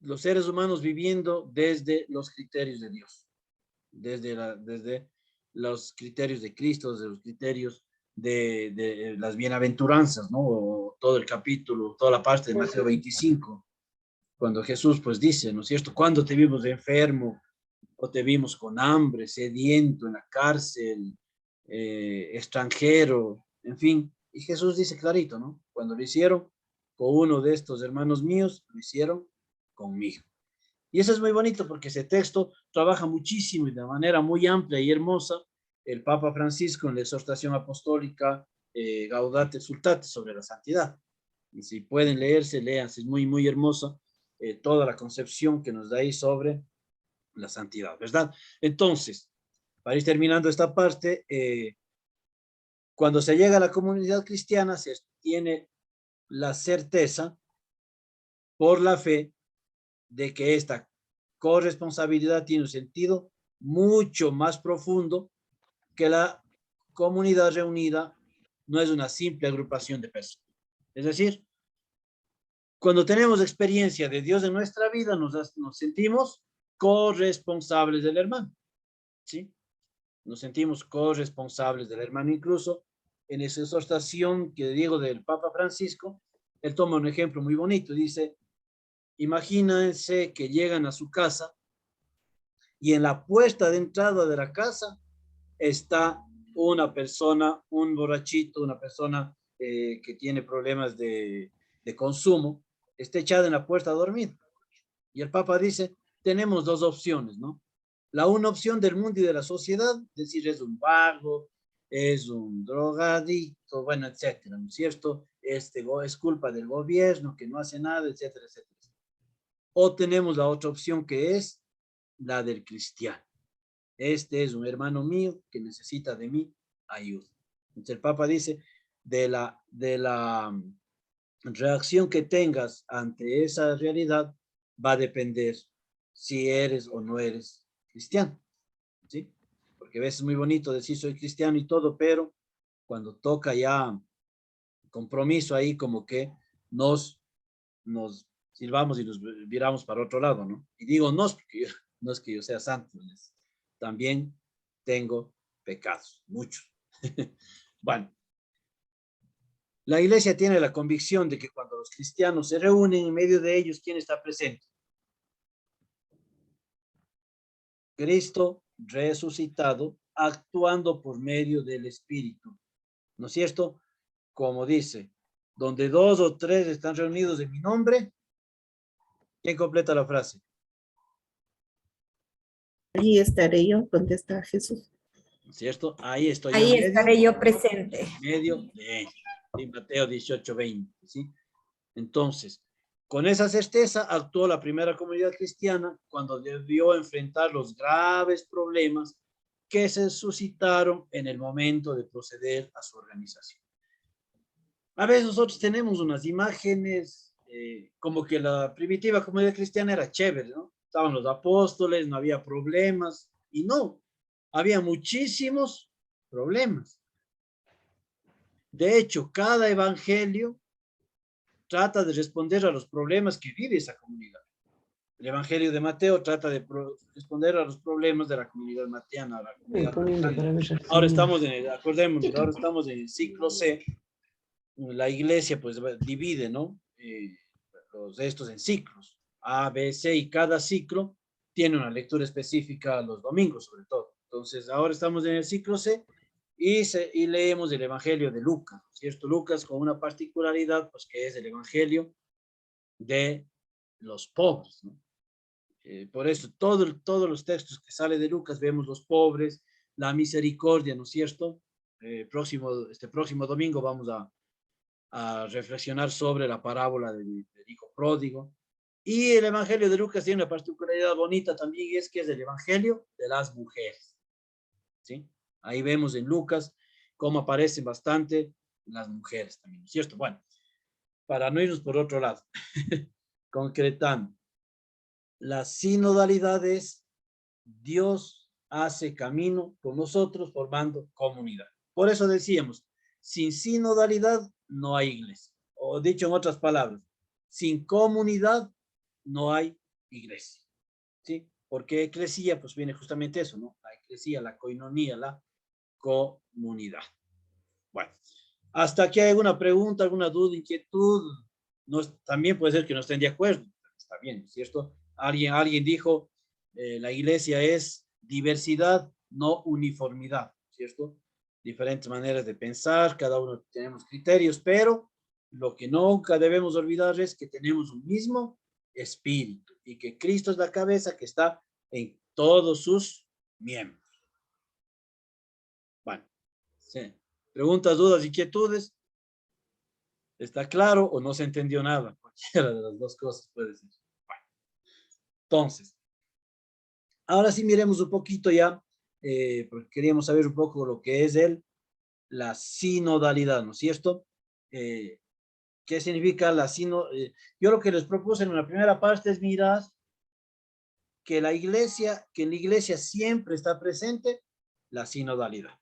los seres humanos viviendo desde los criterios de Dios, desde los criterios de Cristo, desde los criterios de las bienaventuranzas, ¿no? O todo el capítulo, toda la parte de Mateo 25, cuando Jesús pues dice, ¿no es cierto? ¿Cuándo te vimos enfermo o te vimos con hambre, sediento, en la cárcel, extranjero, en fin? Y Jesús dice clarito, ¿no? Cuando lo hicieron con uno de estos hermanos míos, lo hicieron conmigo. Y eso es muy bonito porque ese texto trabaja muchísimo y de manera muy amplia y hermosa el Papa Francisco en la exhortación apostólica Gaudate Exsultate sobre la santidad. Y si pueden leerse, léanse, es muy, muy hermosa toda la concepción que nos da ahí sobre la santidad, ¿verdad? Entonces, para ir terminando esta parte, cuando se llega a la comunidad cristiana, se tiene la certeza por la fe de que esta corresponsabilidad tiene un sentido mucho más profundo, que la comunidad reunida no es una simple agrupación de personas. Es decir, cuando tenemos experiencia de Dios en nuestra vida, nos sentimos corresponsables del hermano, ¿sí? Nos sentimos corresponsables del hermano. Incluso en esa exhortación que digo del Papa Francisco, él toma un ejemplo muy bonito. Dice, imagínense que llegan a su casa y en la puerta de entrada de la casa está una persona, un borrachito, una persona que tiene problemas de consumo, está echada en la puerta a dormir. Y el Papa dice, tenemos dos opciones, ¿no? La una opción del mundo y de la sociedad, decir, es un vago, es un drogadicto, bueno, etcétera, ¿no es cierto? Es culpa del gobierno que no hace nada, etcétera, etcétera. O tenemos la otra opción que es la del cristiano. Este es un hermano mío que necesita de mi ayuda. Entonces el Papa dice, de la reacción que tengas ante esa realidad va a depender si eres o no eres cristiano, ¿sí? Porque a veces es muy bonito decir soy cristiano y todo, pero cuando toca ya compromiso ahí como que nos silbamos y nos viramos para otro lado, ¿no? Y digo nos porque no es que yo sea santo, también tengo pecados, muchos. Bueno, la iglesia tiene la convicción de que cuando los cristianos se reúnen en medio de ellos, ¿quién está presente? Cristo resucitado, actuando por medio del Espíritu. ¿No es cierto? Como dice, donde 2 o 3 están reunidos en mi nombre, ¿quién completa la frase? Allí estaré yo, contesta Jesús. ¿No es cierto? Ahí estoy Ahí en estaré yo presente. medio de ellos. En Mateo 18:20, ¿sí? Entonces, con esa certeza actuó la primera comunidad cristiana cuando debió enfrentar los graves problemas que se suscitaron en el momento de proceder a su organización. A veces nosotros tenemos unas imágenes como que la primitiva comunidad cristiana era chévere, ¿no? Estaban los apóstoles, no había problemas, y no, había muchísimos problemas. De hecho, cada evangelio trata de responder a los problemas que vive esa comunidad. El Evangelio de Mateo trata de responder a los problemas de la comunidad mateana. Ahora estamos acordémonos, ahora estamos en el ciclo C. La iglesia pues divide, ¿no? Estos en ciclos, A, B, C, y cada ciclo tiene una lectura específica los domingos, sobre todo. Entonces, ahora estamos en el ciclo C y leemos el Evangelio de Lucas, ¿cierto? Lucas con una particularidad, pues que es el Evangelio de los pobres, ¿no? Por eso, todos los textos que sale de Lucas vemos los pobres, la misericordia, ¿no es cierto? Este próximo domingo vamos a reflexionar sobre la parábola del hijo pródigo. Y el Evangelio de Lucas tiene una particularidad bonita también, y es que es el Evangelio de las mujeres, ¿sí? Ahí vemos en Lucas cómo aparecen bastante las mujeres también, ¿no es cierto? Bueno, para no irnos por otro lado, concretando, la sinodalidad es Dios hace camino con nosotros formando comunidad. Por eso decíamos, sin sinodalidad no hay iglesia. O dicho en otras palabras, sin comunidad no hay iglesia. ¿Sí? Porque eclesía, pues viene justamente eso, ¿no? La eclesía, la coinonía, la comunidad. Bueno, hasta aquí hay alguna pregunta, alguna duda, inquietud. No, también puede ser que no estén de acuerdo. Está bien, ¿cierto? Alguien dijo, la iglesia es diversidad, no uniformidad, ¿cierto? Diferentes maneras de pensar, cada uno tenemos criterios, pero lo que nunca debemos olvidar es que tenemos un mismo espíritu y que Cristo es la cabeza que está en todos sus miembros. Bueno, sí. Preguntas, dudas, inquietudes. ¿Está claro o no se entendió nada? Cualquiera de las dos cosas puede ser. Bueno, entonces, ahora sí miremos un poquito ya, porque queríamos saber un poco lo que es la sinodalidad, ¿no es cierto? ¿Qué significa la sinodalidad? Yo lo que les propuse en la primera parte es mirar que en la iglesia siempre está presente la sinodalidad,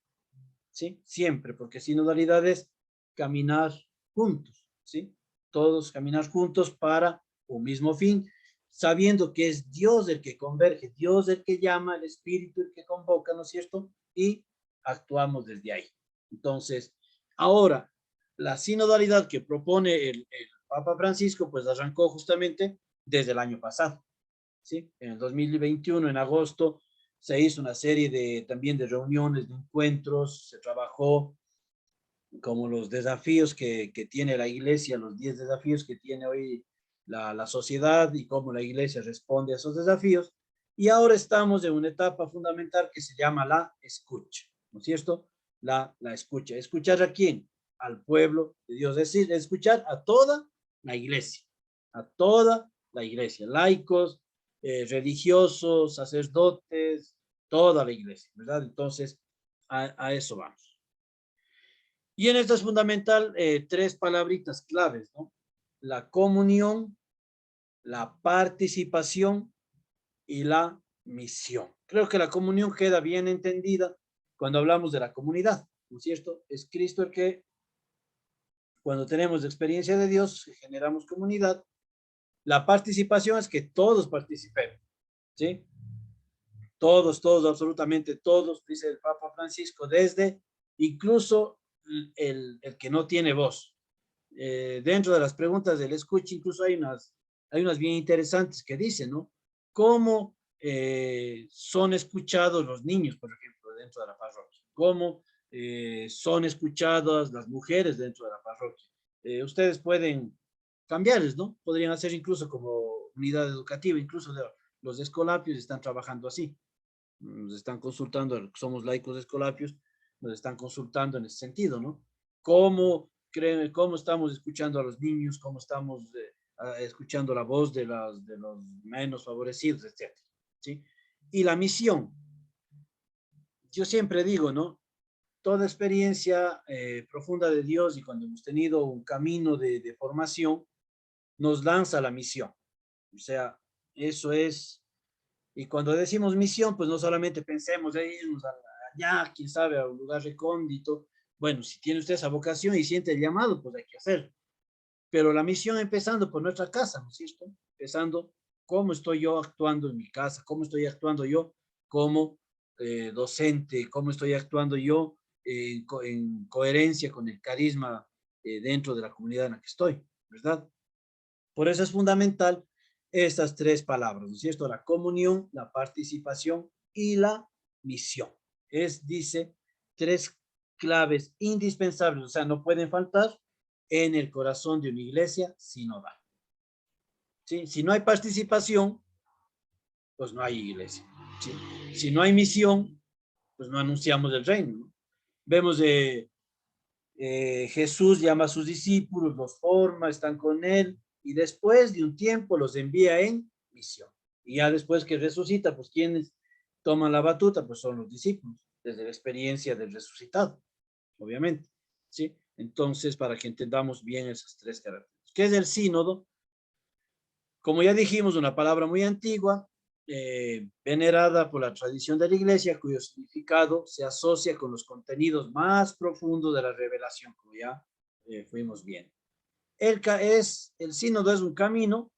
¿sí? Siempre, porque sinodalidad es caminar juntos, ¿sí? Todos caminar juntos para un mismo fin, sabiendo que es Dios el que converge, Dios el que llama, el Espíritu el que convoca, ¿no es cierto? Y actuamos desde ahí. Entonces, ahora, la sinodalidad que propone el Papa Francisco, pues arrancó justamente desde el año pasado, ¿sí? En el 2021, en agosto, se hizo una serie también de reuniones, de encuentros, se trabajó como los desafíos que tiene la iglesia, los 10 desafíos que tiene hoy la sociedad y cómo la iglesia responde a esos desafíos. Y ahora estamos en una etapa fundamental que se llama la escucha, ¿no es cierto? La escucha. ¿Escuchar a quién? Al pueblo de Dios. Es decir, escuchar a toda la iglesia, laicos, religiosos, sacerdotes, toda la iglesia, ¿verdad? Entonces, a eso vamos. Y en esto es fundamental 3 palabritas claves, ¿no? la comunión, la participación y la misión. Creo que la comunión queda bien entendida cuando hablamos de la comunidad, ¿no es cierto? Es Cristo el que, cuando tenemos experiencia de Dios, generamos comunidad. La participación es que todos participemos, ¿sí? Todos, absolutamente todos, dice el Papa Francisco, desde incluso el que no tiene voz. Dentro de las preguntas del escucha, incluso hay unas bien interesantes que dicen, ¿no? ¿Cómo son escuchados los niños, por ejemplo, dentro de la parroquia? ¿Cómo son escuchadas las mujeres dentro de la parroquia? Ustedes pueden cambiarles, ¿no? Podrían hacer incluso como unidad educativa, incluso los escolapios están trabajando así. Nos están consultando, somos laicos escolapios, nos están consultando en ese sentido, ¿no? ¿Cómo estamos escuchando a los niños? ¿Cómo estamos escuchando la voz de los menos favorecidos, etcétera? ¿Sí? Y la misión. Yo siempre digo, ¿no? Toda experiencia profunda de Dios y cuando hemos tenido un camino de formación, nos lanza la misión. O sea, eso es. Y cuando decimos misión, pues no solamente pensemos en irnos allá, quién sabe, a un lugar recóndito. Bueno, si tiene usted esa vocación y siente el llamado, pues hay que hacerlo. Pero la misión empezando por nuestra casa, ¿no es cierto? Empezando, ¿cómo estoy yo actuando en mi casa? ¿Cómo estoy actuando yo como docente? ¿Cómo estoy actuando yo en coherencia con el carisma dentro de la comunidad en la que estoy? ¿Verdad? Por eso es fundamental estas tres palabras, ¿no es cierto? La comunión, la participación y la misión. Dice, tres claves indispensables, o sea, no pueden faltar en el corazón de una iglesia sinodal. ¿Sí? Si no hay participación, pues no hay iglesia. ¿Sí? Si no hay misión, pues no anunciamos el reino, ¿no? Vemos Jesús llama a sus discípulos, los forma, están con él, y después de un tiempo los envía en misión. Y ya después que resucita, pues quienes toman la batuta, pues son los discípulos, desde la experiencia del resucitado, obviamente, ¿sí? Entonces, para que entendamos bien esas tres características. ¿Qué es el sínodo? Como ya dijimos, una palabra muy antigua, venerada por la tradición de la iglesia, cuyo significado se asocia con los contenidos más profundos de la revelación, como ya fuimos viendo. El sínodo es un camino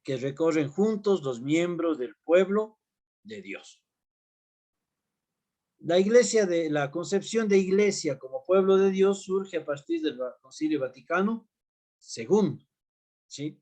que recorren juntos los miembros del pueblo de Dios. La concepción de iglesia como pueblo de Dios surge a partir del Concilio Vaticano II, ¿sí?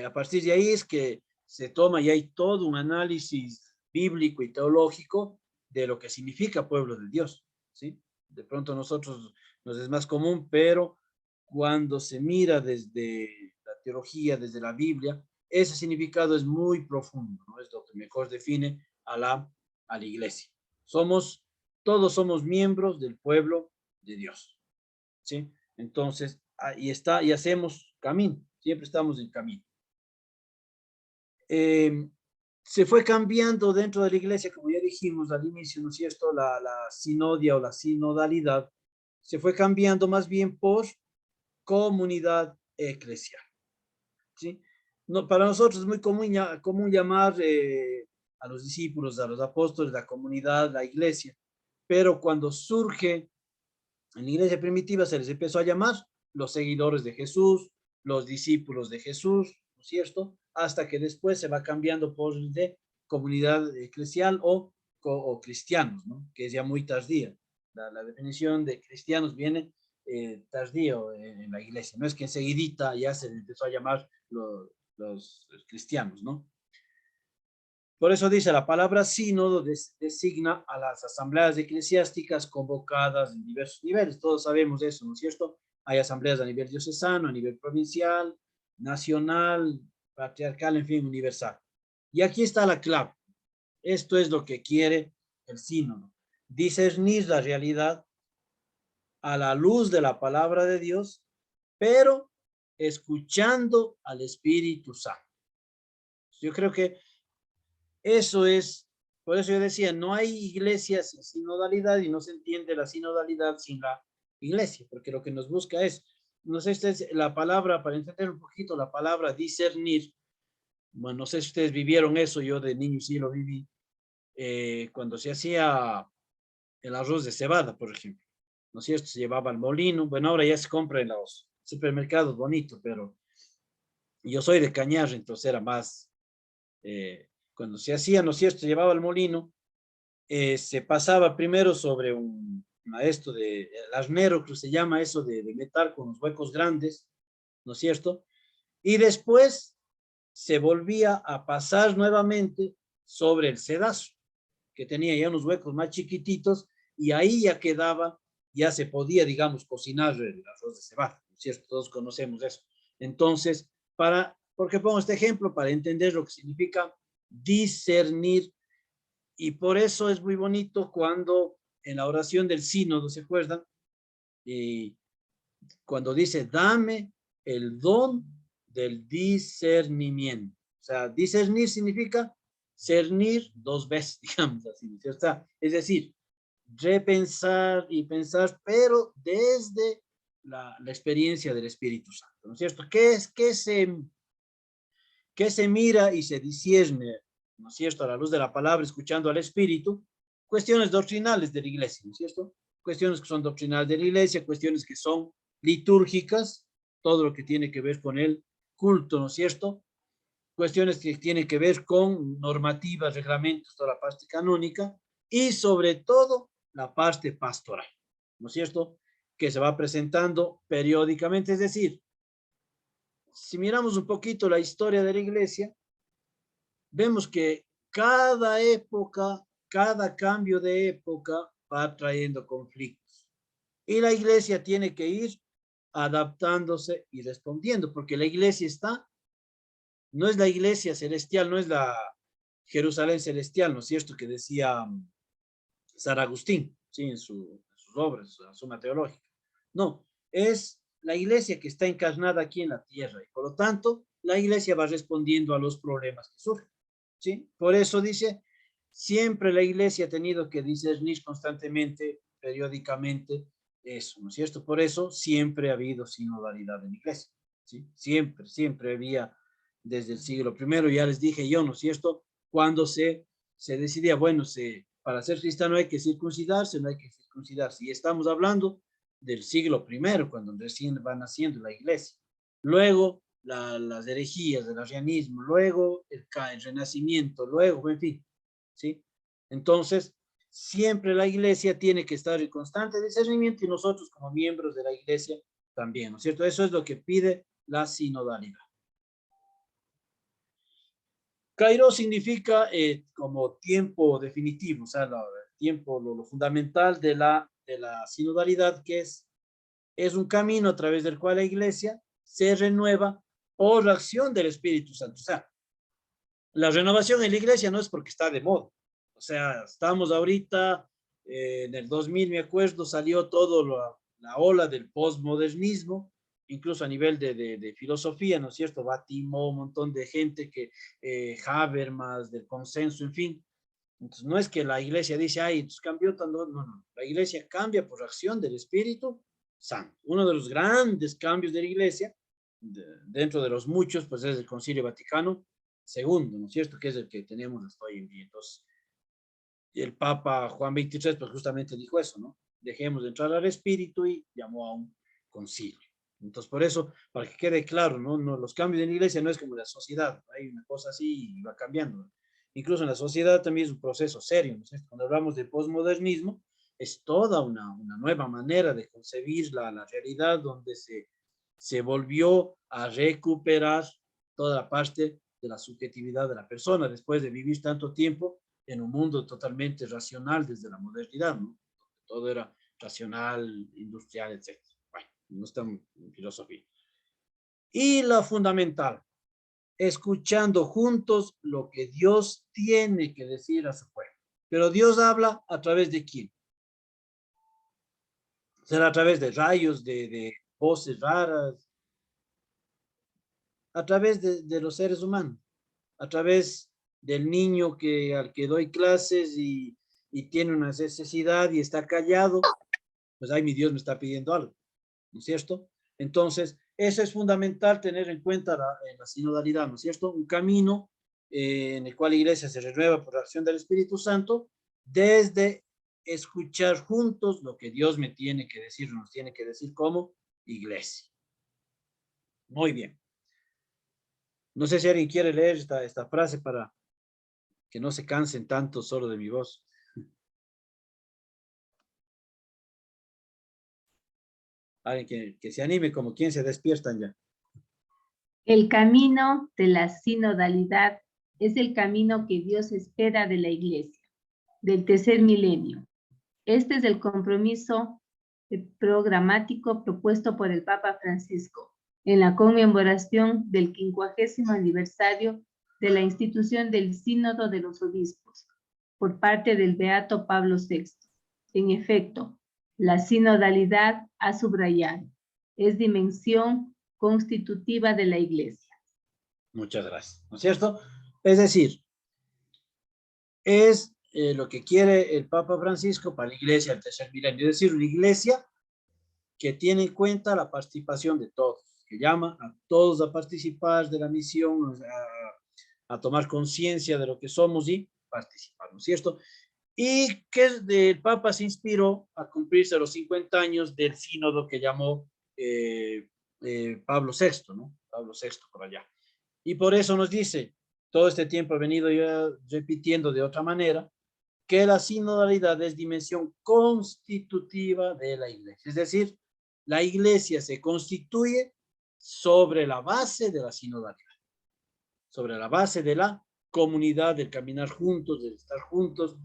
A partir de ahí es que se toma y hay todo un análisis bíblico y teológico de lo que significa pueblo de Dios, ¿sí? De pronto a nosotros nos es más común, pero cuando se mira desde la teología, desde la Biblia, ese significado es muy profundo, ¿no? Es lo que mejor define a la iglesia. Todos somos miembros del pueblo de Dios, ¿sí? Entonces, ahí está, y hacemos camino, siempre estamos en camino. Se fue cambiando dentro de la iglesia, como ya dijimos al inicio, ¿no es cierto? La sinodia o la sinodalidad se fue cambiando más bien por comunidad eclesial, ¿sí? No, para nosotros es muy común llamar a los discípulos, a los apóstoles, la comunidad, la iglesia, pero cuando surge en la iglesia primitiva se les empezó a llamar los seguidores de Jesús, los discípulos de Jesús, ¿no es cierto? Hasta que después se va cambiando por el de comunidad eclesial o cristianos, ¿no? Que es ya muy tardía. La definición de cristianos viene tardío en la iglesia. No es que enseguidita ya se empezó a llamar los cristianos, ¿no? Por eso dice la palabra sínodo designa a las asambleas eclesiásticas convocadas en diversos niveles. Todos sabemos eso, ¿no es cierto? Hay asambleas a nivel diocesano, a nivel provincial, nacional, patriarcal, en fin, universal. Y aquí está la clave. Esto es lo que quiere el sínodo. Discernir la realidad a la luz de la palabra de Dios, pero escuchando al Espíritu Santo. Yo creo que eso es, por eso yo decía, no hay iglesia sin sinodalidad y no se entiende la sinodalidad sin la iglesia, porque lo que nos busca es no sé si es la palabra, para entender un poquito la palabra discernir, bueno, no sé si ustedes vivieron eso, yo de niño sí lo viví, cuando se hacía el arroz de cebada, por ejemplo, ¿no es cierto? Se llevaba al molino, bueno, ahora ya se compra en los supermercados bonito, pero yo soy de Cañar, entonces era más, cuando se hacía, ¿no es cierto? Se llevaba al molino, se pasaba primero sobre un esto de, el arnero, que se llama eso de metal con los huecos grandes, ¿no es cierto? Y después se volvía a pasar nuevamente sobre el sedazo, que tenía ya unos huecos más chiquititos, y ahí ya quedaba, ya se podía, digamos, cocinar el arroz de cebada, ¿no es cierto? Todos conocemos eso. Entonces, ¿por qué pongo este ejemplo? Para entender lo que significa discernir, y por eso es muy bonito cuando en la oración del sínodo, ¿se acuerdan? Y cuando dice, dame el don del discernimiento. O sea, discernir significa cernir dos veces, digamos así, ¿cierto? Es decir, repensar y pensar, pero desde la experiencia del Espíritu Santo, ¿no es cierto? ¿Qué se mira y se discierne, ¿no es cierto?, a la luz de la palabra, escuchando al Espíritu? Cuestiones doctrinales de la iglesia, ¿no es cierto? Cuestiones que son doctrinales de la iglesia, cuestiones que son litúrgicas, todo lo que tiene que ver con el culto, ¿no es cierto? Cuestiones que tienen que ver con normativas, reglamentos, toda la parte canónica, y sobre todo la parte pastoral, ¿no es cierto?, que se va presentando periódicamente. Es decir, si miramos un poquito la historia de la iglesia, vemos que cada época, cada cambio de época va trayendo conflictos. Y la iglesia tiene que ir adaptándose y respondiendo, porque la iglesia no es la iglesia celestial, no es la Jerusalén celestial, ¿no es cierto?, que decía San Agustín, ¿sí?, en sus obras, en su Suma Teológica. No, es la iglesia que está encarnada aquí en la tierra, y por lo tanto, la iglesia va respondiendo a los problemas que surgen, ¿sí? Por eso dice, siempre la iglesia ha tenido que discernir constantemente, periódicamente, eso, ¿no es cierto? Por eso siempre ha habido sinodalidad en la iglesia, ¿sí? Siempre había, desde el siglo I, ya les dije yo, ¿no es cierto?, cuando se decidía, bueno, para ser cristiano hay que circuncidarse, no hay que circuncidarse, y estamos hablando del siglo I, cuando recién va naciendo la iglesia. Luego, las herejías del arrianismo, luego el renacimiento, luego, en fin, ¿sí? Entonces, siempre la iglesia tiene que estar en constante discernimiento, y nosotros como miembros de la iglesia también, ¿no es cierto? Eso es lo que pide la sinodalidad. Kairos significa como tiempo definitivo, o sea, lo fundamental de la sinodalidad, que es un camino a través del cual la iglesia se renueva por la acción del Espíritu Santo. O sea, la renovación en la iglesia no es porque está de moda. O sea, estamos ahorita, en el 2000, me acuerdo, salió todo la ola del postmodernismo, incluso a nivel de filosofía, ¿no es cierto? Batimó un montón de gente, Habermas, del consenso, en fin. Entonces, no es que la iglesia dice, ay, entonces cambió tanto, no. La iglesia cambia por acción del Espíritu Santo. Uno de los grandes cambios de la iglesia, dentro de los muchos, pues es el Concilio Vaticano II, ¿no es cierto?, que es el que tenemos hasta hoy en día. Entonces, el Papa Juan XXIII, pues justamente dijo eso, ¿no? Dejemos de entrar al Espíritu, y llamó a un concilio. Entonces, por eso, para que quede claro, ¿no? Los cambios en la iglesia no es como la sociedad, hay una cosa así y va cambiando. Incluso en la sociedad también es un proceso serio, ¿no es cierto? Cuando hablamos de posmodernismo, es toda una nueva manera de concebir la realidad, donde se volvió a recuperar toda la parte de la subjetividad de la persona, después de vivir tanto tiempo en un mundo totalmente racional desde la modernidad, ¿no? Todo era racional, industrial, etc. Bueno, no estamos en filosofía. Y la fundamental, escuchando juntos lo que Dios tiene que decir a su pueblo. Pero Dios habla a través de ¿quién? Será a través de rayos, de voces raras, a través de los seres humanos, a través del niño al que doy clases y tiene una necesidad y está callado, pues ay, mi Dios me está pidiendo algo, ¿no es cierto? Entonces, eso es fundamental tener en cuenta la sinodalidad, ¿no es cierto? Un camino en el cual la iglesia se renueva por la acción del Espíritu Santo, desde escuchar juntos lo que Dios me tiene que decir, nos tiene que decir como iglesia. Muy bien. No sé si alguien quiere leer esta frase para que no se cansen tanto solo de mi voz. Alguien que se anime, como quien se despiertan ya. El camino de la sinodalidad es el camino que Dios espera de la iglesia, del tercer milenio. Este es el compromiso programático propuesto por el Papa Francisco en la conmemoración del 50º aniversario de la institución del Sínodo de los Obispos por parte del Beato Pablo VI. En efecto, la sinodalidad, ha subrayado, es dimensión constitutiva de la iglesia. Muchas gracias, ¿no es cierto? Es decir, es lo que quiere el Papa Francisco para la iglesia del tercer milenio, es decir, una iglesia que tiene en cuenta la participación de todos, que llama a todos a participar de la misión, a tomar conciencia de lo que somos y participar, ¿no es cierto? Y que el Papa se inspiró a cumplirse los 50 años del sínodo que llamó Pablo VI, ¿no? Pablo VI por allá. Y por eso nos dice, todo este tiempo he venido ya repitiendo de otra manera, que la sinodalidad es dimensión constitutiva de la iglesia. Es decir, la iglesia se constituye sobre la base de la sinodalidad, sobre la base de la comunidad, del caminar juntos, del estar juntos.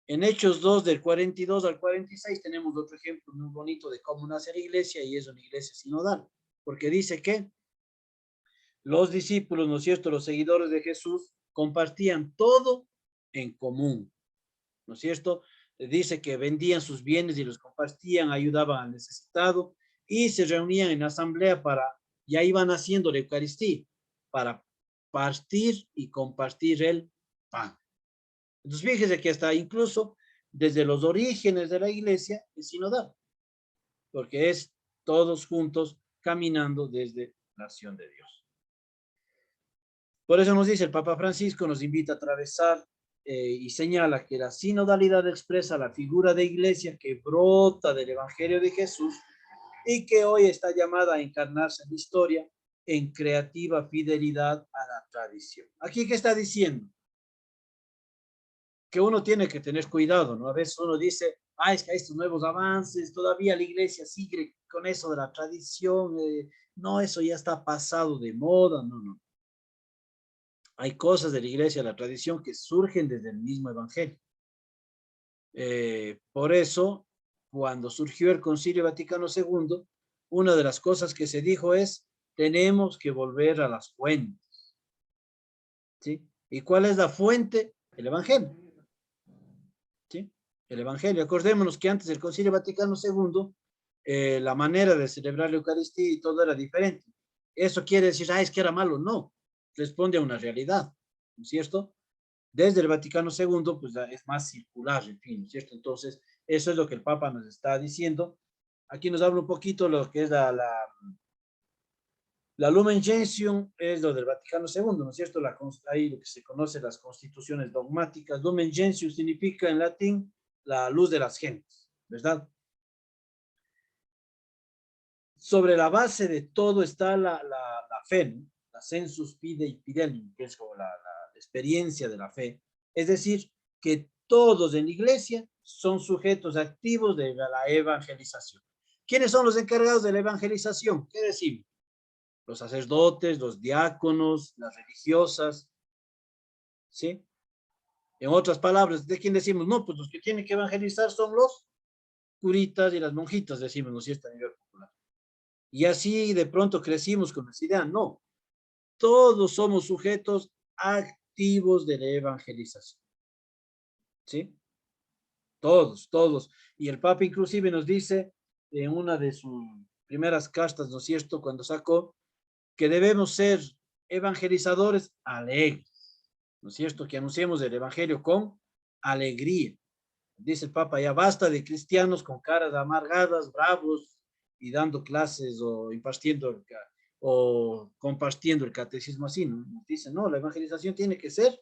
En Hechos 2, del 42 al 46, tenemos otro ejemplo muy bonito de cómo nace la iglesia, y es una iglesia sinodal, porque dice que los discípulos, ¿no es cierto?, los seguidores de Jesús, compartían todo en común, ¿no es cierto? Dice que vendían sus bienes y los compartían, ayudaban al necesitado, y se reunían en asamblea ya iban haciendo la Eucaristía, para partir y compartir el pan. Entonces, fíjese que hasta incluso desde los orígenes de la iglesia es sinodal, porque es todos juntos caminando desde la acción de Dios. Por eso nos dice el Papa Francisco, nos invita a atravesar y señala que la sinodalidad expresa la figura de iglesia que brota del Evangelio de Jesús y que hoy está llamada a encarnarse en la historia en creativa fidelidad a la tradición. Aquí, ¿qué está diciendo? Que uno tiene que tener cuidado, ¿no? A veces uno dice, es que hay estos nuevos avances, todavía la iglesia sigue con eso de la tradición, no, eso ya está pasado de moda, no. Hay cosas de la iglesia, la tradición, que surgen desde el mismo evangelio. Por eso, cuando surgió el Concilio Vaticano II, una de las cosas que se dijo es, tenemos que volver a las fuentes, ¿sí? ¿Y cuál es la fuente? El evangelio. ¿Sí? El evangelio. Acordémonos que antes del Concilio Vaticano II, la manera de celebrar la Eucaristía y todo era diferente. ¿Eso quiere decir, es que era malo? No, responde a una realidad, ¿no es cierto? Desde el Vaticano II, pues es más circular, en fin, ¿no es cierto? Entonces, eso es lo que el Papa nos está diciendo. Aquí nos habla un poquito lo que es la Lumen Gentium, es lo del Vaticano II, ¿no es cierto? Ahí lo que se conoce las constituciones dogmáticas. Lumen Gentium significa en latín la luz de las gentes, ¿verdad? Sobre la base de todo está la fe, ¿no? La sensus fidei fidelium, que es como la experiencia de la fe. Es decir, que todos en la iglesia son sujetos activos de la evangelización. ¿Quiénes son los encargados de la evangelización? ¿Qué decimos? Los sacerdotes, los diáconos, las religiosas, ¿sí? En otras palabras, ¿de quién decimos? No, pues los que tienen que evangelizar son los curitas y las monjitas, decimos, ¿no es cierto?, a nivel popular. Y así de pronto crecimos con esa idea. No, todos somos sujetos activos de la evangelización, ¿sí? Todos. Y el Papa inclusive nos dice en una de sus primeras cartas, ¿no es cierto?, cuando sacó, que debemos ser evangelizadores alegres, ¿no es cierto?, que anunciemos el evangelio con alegría. Dice el Papa, ya basta de cristianos con caras amargadas, bravos, y dando clases o impartiendo o compartiendo el catecismo así, ¿no? Dicen, no, la evangelización tiene que ser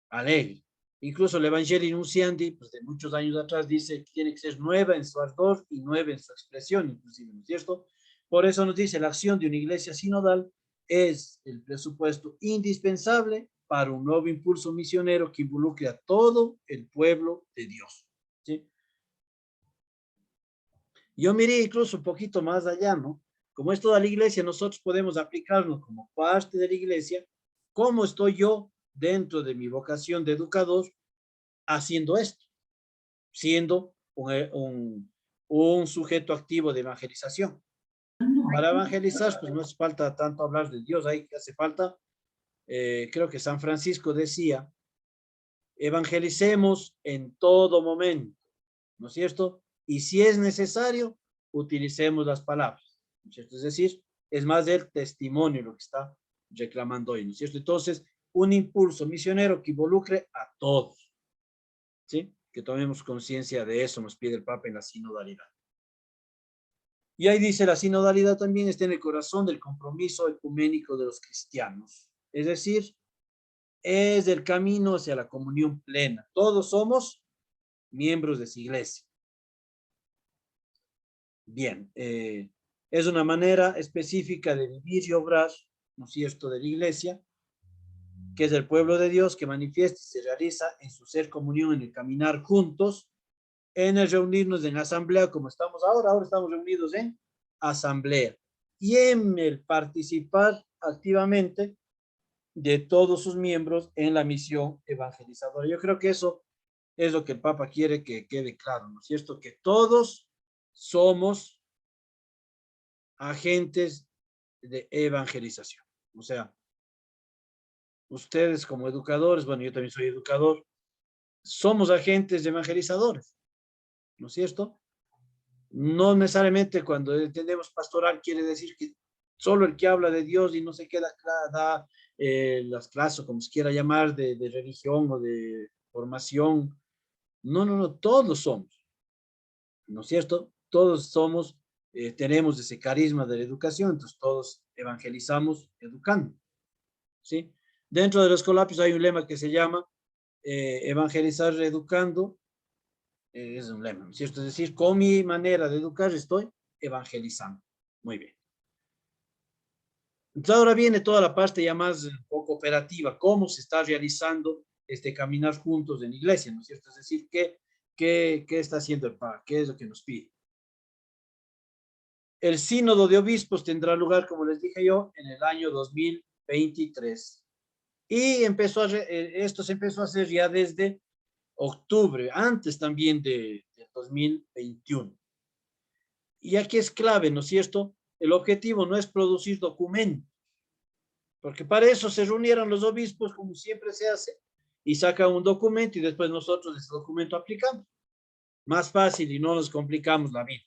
alegre. Incluso el Evangelio Nunciandi, pues de muchos años atrás, dice que tiene que ser nueva en su ardor y nueva en su expresión, inclusive, ¿no es cierto? Por eso nos dice, la acción de una iglesia sinodal es el presupuesto indispensable para un nuevo impulso misionero que involucre a todo el pueblo de Dios, ¿sí? Yo miré incluso un poquito más allá, ¿no? Como es toda la iglesia, nosotros podemos aplicarnos como parte de la iglesia. ¿Cómo estoy yo dentro de mi vocación de educador haciendo esto? Siendo un sujeto activo de evangelización. Para evangelizar, pues no hace falta tanto hablar de Dios, ahí hace falta, creo que San Francisco decía, evangelicemos en todo momento, ¿no es cierto? Y si es necesario, utilicemos las palabras, ¿no es cierto? Es decir, es más del testimonio lo que está reclamando hoy, ¿no es cierto? Entonces, un impulso misionero que involucre a todos, ¿sí? Que tomemos conciencia de eso, nos pide el Papa en la sinodalidad. Y ahí dice, la sinodalidad también está en el corazón del compromiso ecuménico de los cristianos. Es decir, es el camino hacia la comunión plena. Todos somos miembros de esa iglesia. Bien, es una manera específica de vivir y obrar, ¿no es cierto?, de la iglesia, que es el pueblo de Dios que manifiesta y se realiza en su ser comunión, en el caminar juntos, en el reunirnos en asamblea como estamos ahora estamos reunidos en asamblea, y en el participar activamente de todos sus miembros en la misión evangelizadora. Yo creo que eso es lo que el Papa quiere que quede claro, ¿no es cierto? Que todos somos agentes de evangelización. O sea, ustedes como educadores, bueno, yo también soy educador, somos agentes evangelizadores, ¿no es cierto? No necesariamente cuando entendemos pastoral quiere decir que solo el que habla de Dios y no se queda da las clases, o como se quiera llamar, de religión o de formación. No, todos somos, ¿no es cierto? Todos somos, tenemos ese carisma de la educación, entonces todos evangelizamos educando, ¿sí? Dentro de los Escolapios hay un lema que se llama evangelizar educando, es un lema, ¿no es cierto? Es decir, con mi manera de educar estoy evangelizando. Muy bien. Entonces ahora viene toda la parte ya más un poco operativa, cómo se está realizando este caminar juntos en la iglesia, ¿no es cierto? Es decir, ¿qué está haciendo el Papa? ¿Qué es lo que nos pide? El sínodo de obispos tendrá lugar, como les dije yo, en el año 2023. Y esto se empezó a hacer ya desde octubre, antes también de 2021. Y aquí es clave, ¿no es cierto? El objetivo no es producir documentos, porque para eso se reunieron los obispos, como siempre se hace, y sacan un documento y después nosotros ese documento aplicamos. Más fácil y no nos complicamos la vida.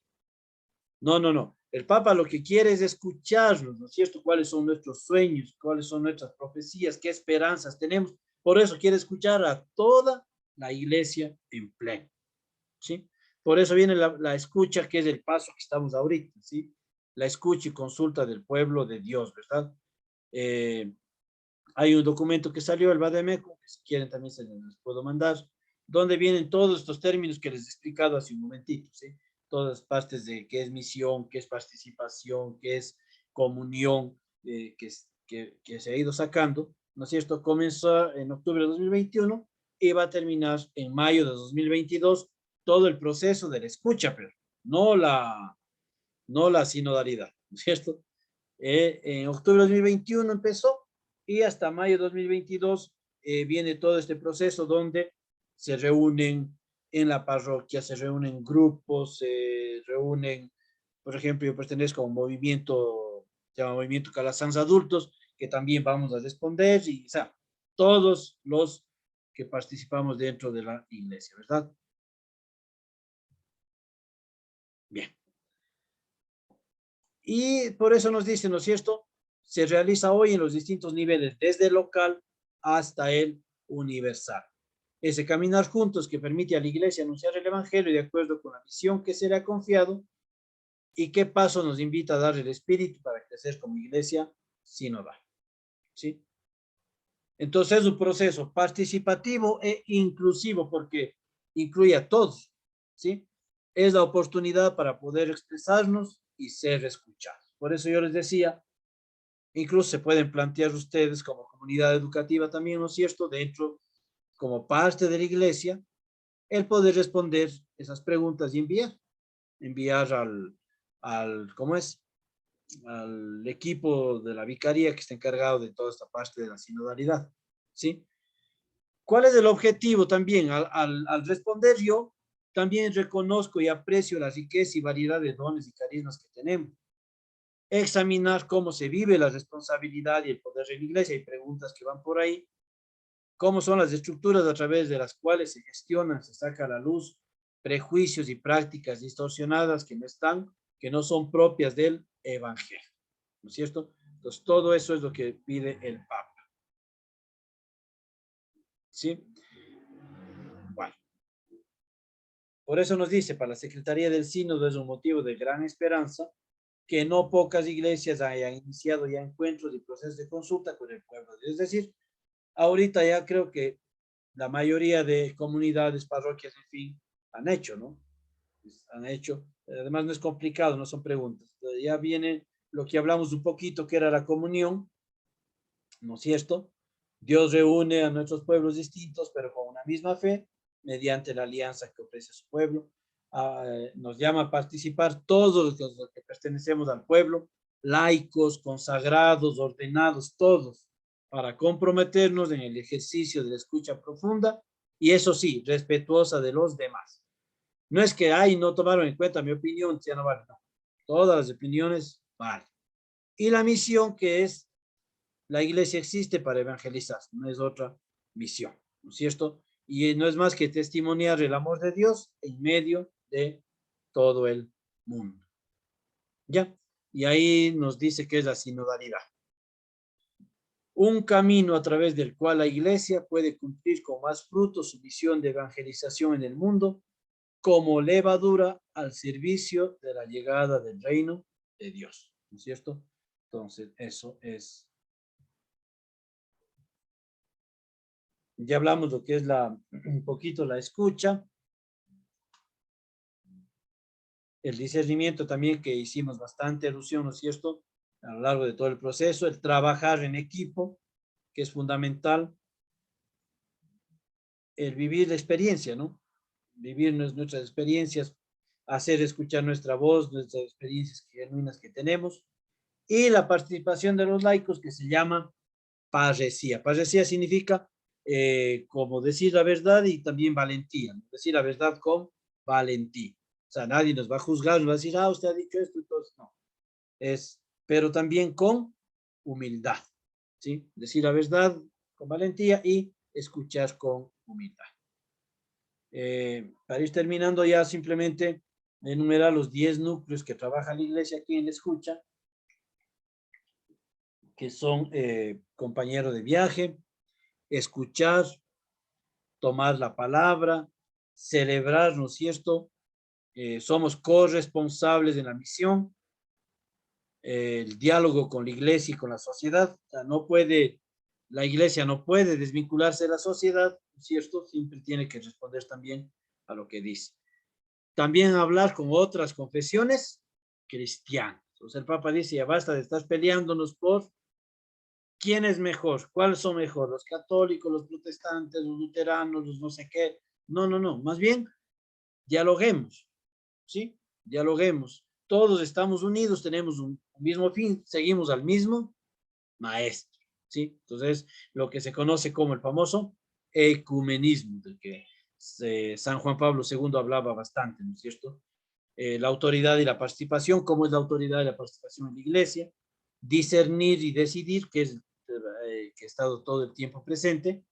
No. El Papa lo que quiere es escucharnos, ¿no es cierto? ¿Cuáles son nuestros sueños? ¿Cuáles son nuestras profecías? ¿Qué esperanzas tenemos? Por eso quiere escuchar a toda la iglesia en pleno, ¿sí? Por eso viene la escucha, que es el paso que estamos ahorita, ¿sí? La escucha y consulta del pueblo de Dios, ¿verdad? Hay un documento que salió, el Vademécum, que si quieren también se les puedo mandar, donde vienen todos estos términos que les he explicado hace un momentito, ¿sí? Todas las partes de qué es misión, qué es participación, qué es comunión, que se ha ido sacando, ¿no es cierto? Comenzó en octubre de 2021 y va a terminar en mayo de 2022 todo el proceso de la escucha, pero no la sinodalidad, ¿no es cierto? En octubre de 2021 empezó y hasta mayo de 2022 viene todo este proceso donde se reúnen en la parroquia, se reúnen grupos, se reúnen, por ejemplo, yo pertenezco a un movimiento, se llama Movimiento Calasanz Adultos, que también vamos a responder, y o sea, todos los que participamos dentro de la iglesia, ¿verdad? Bien. Y por eso nos dice, ¿no es cierto? Se realiza hoy en los distintos niveles, desde el local hasta el universal. Ese caminar juntos que permite a la iglesia anunciar el evangelio de acuerdo con la misión que será confiado y qué paso nos invita a dar el Espíritu para crecer como iglesia sinodal. ¿Sí? Entonces es un proceso participativo e inclusivo porque incluye a todos. ¿Sí? Es la oportunidad para poder expresarnos y ser escuchados. Por eso yo les decía, incluso se pueden plantear ustedes como comunidad educativa también, ¿no es cierto?, dentro, como parte de la iglesia, el poder responder esas preguntas y enviar ¿cómo es? Al equipo de la vicaría que está encargado de toda esta parte de la sinodalidad, ¿sí? ¿Cuál es el objetivo también? Al responder yo, también reconozco y aprecio la riqueza y variedad de dones y carismas que tenemos. Examinar cómo se vive la responsabilidad y el poder de la iglesia. Hay preguntas que van por ahí. ¿Cómo son las estructuras a través de las cuales se gestionan, se saca a la luz prejuicios y prácticas distorsionadas que no son propias del evangelio? ¿No es cierto? Entonces, todo eso es lo que pide el Papa. ¿Sí? Bueno. Por eso nos dice, para la Secretaría del Sínodo es un motivo de gran esperanza que no pocas iglesias hayan iniciado ya encuentros y procesos de consulta con el pueblo. Es decir, ahorita ya creo que la mayoría de comunidades, parroquias, en fin, han hecho, ¿no? Han hecho. Además no es complicado, no son preguntas. Entonces, ya viene lo que hablamos un poquito, que era la comunión, ¿no es cierto? Dios reúne a nuestros pueblos distintos, pero con una misma fe, mediante la alianza que ofrece a su pueblo. Nos llama a participar todos los que pertenecemos al pueblo, laicos, consagrados, ordenados, todos, para comprometernos en el ejercicio de la escucha profunda y eso sí, respetuosa de los demás. No es que, no tomaron en cuenta mi opinión, ya no vale, no. Todas las opiniones valen. Y la misión que es, la iglesia existe para evangelizar, no es otra misión, ¿no es cierto? Y no es más que testimoniar el amor de Dios en medio de todo el mundo. ¿Ya? Y ahí nos dice que es la sinodalidad. Un camino a través del cual la iglesia puede cumplir con más frutos su misión de evangelización en el mundo como levadura al servicio de la llegada del reino de Dios, ¿no es cierto? Entonces, eso es. Ya hablamos lo que es un poquito la escucha, el discernimiento también, que hicimos bastante alusión, ¿no es cierto?, a lo largo de todo el proceso, el trabajar en equipo, que es fundamental, el vivir la experiencia, ¿no? Vivir nuestras experiencias, hacer escuchar nuestra voz, nuestras experiencias genuinas que tenemos, y la participación de los laicos, que se llama parresía. Parresía significa como decir la verdad y también valentía, ¿no? Decir la verdad con valentía. O sea, nadie nos va a juzgar, nos va a decir, usted ha dicho esto, entonces no. Pero también con humildad, ¿sí? Decir la verdad con valentía y escuchar con humildad. Para ir terminando ya, simplemente enumerar los 10 núcleos que trabaja la iglesia aquí en la escucha, que son compañero de viaje, escuchar, tomar la palabra, celebrar, ¿no es cierto? Somos corresponsables de la misión, el diálogo con la iglesia y con la sociedad. O sea, la iglesia no puede desvincularse de la sociedad, ¿no es cierto? Siempre tiene que responder también a lo que dice. También hablar con otras confesiones cristianas. O sea, el Papa dice, ya basta de estar peleándonos por quién es mejor, cuáles son mejor, los católicos, los protestantes, los luteranos, los no sé qué. No, más bien dialoguemos, ¿sí? Dialoguemos. Todos estamos unidos, tenemos un mismo fin, seguimos al mismo maestro, ¿sí? Entonces, lo que se conoce como el famoso ecumenismo, del que San Juan Pablo II hablaba bastante, ¿no es cierto? La autoridad y la participación, ¿cómo es la autoridad y la participación en la iglesia? Discernir y decidir, que ha estado todo el tiempo presente,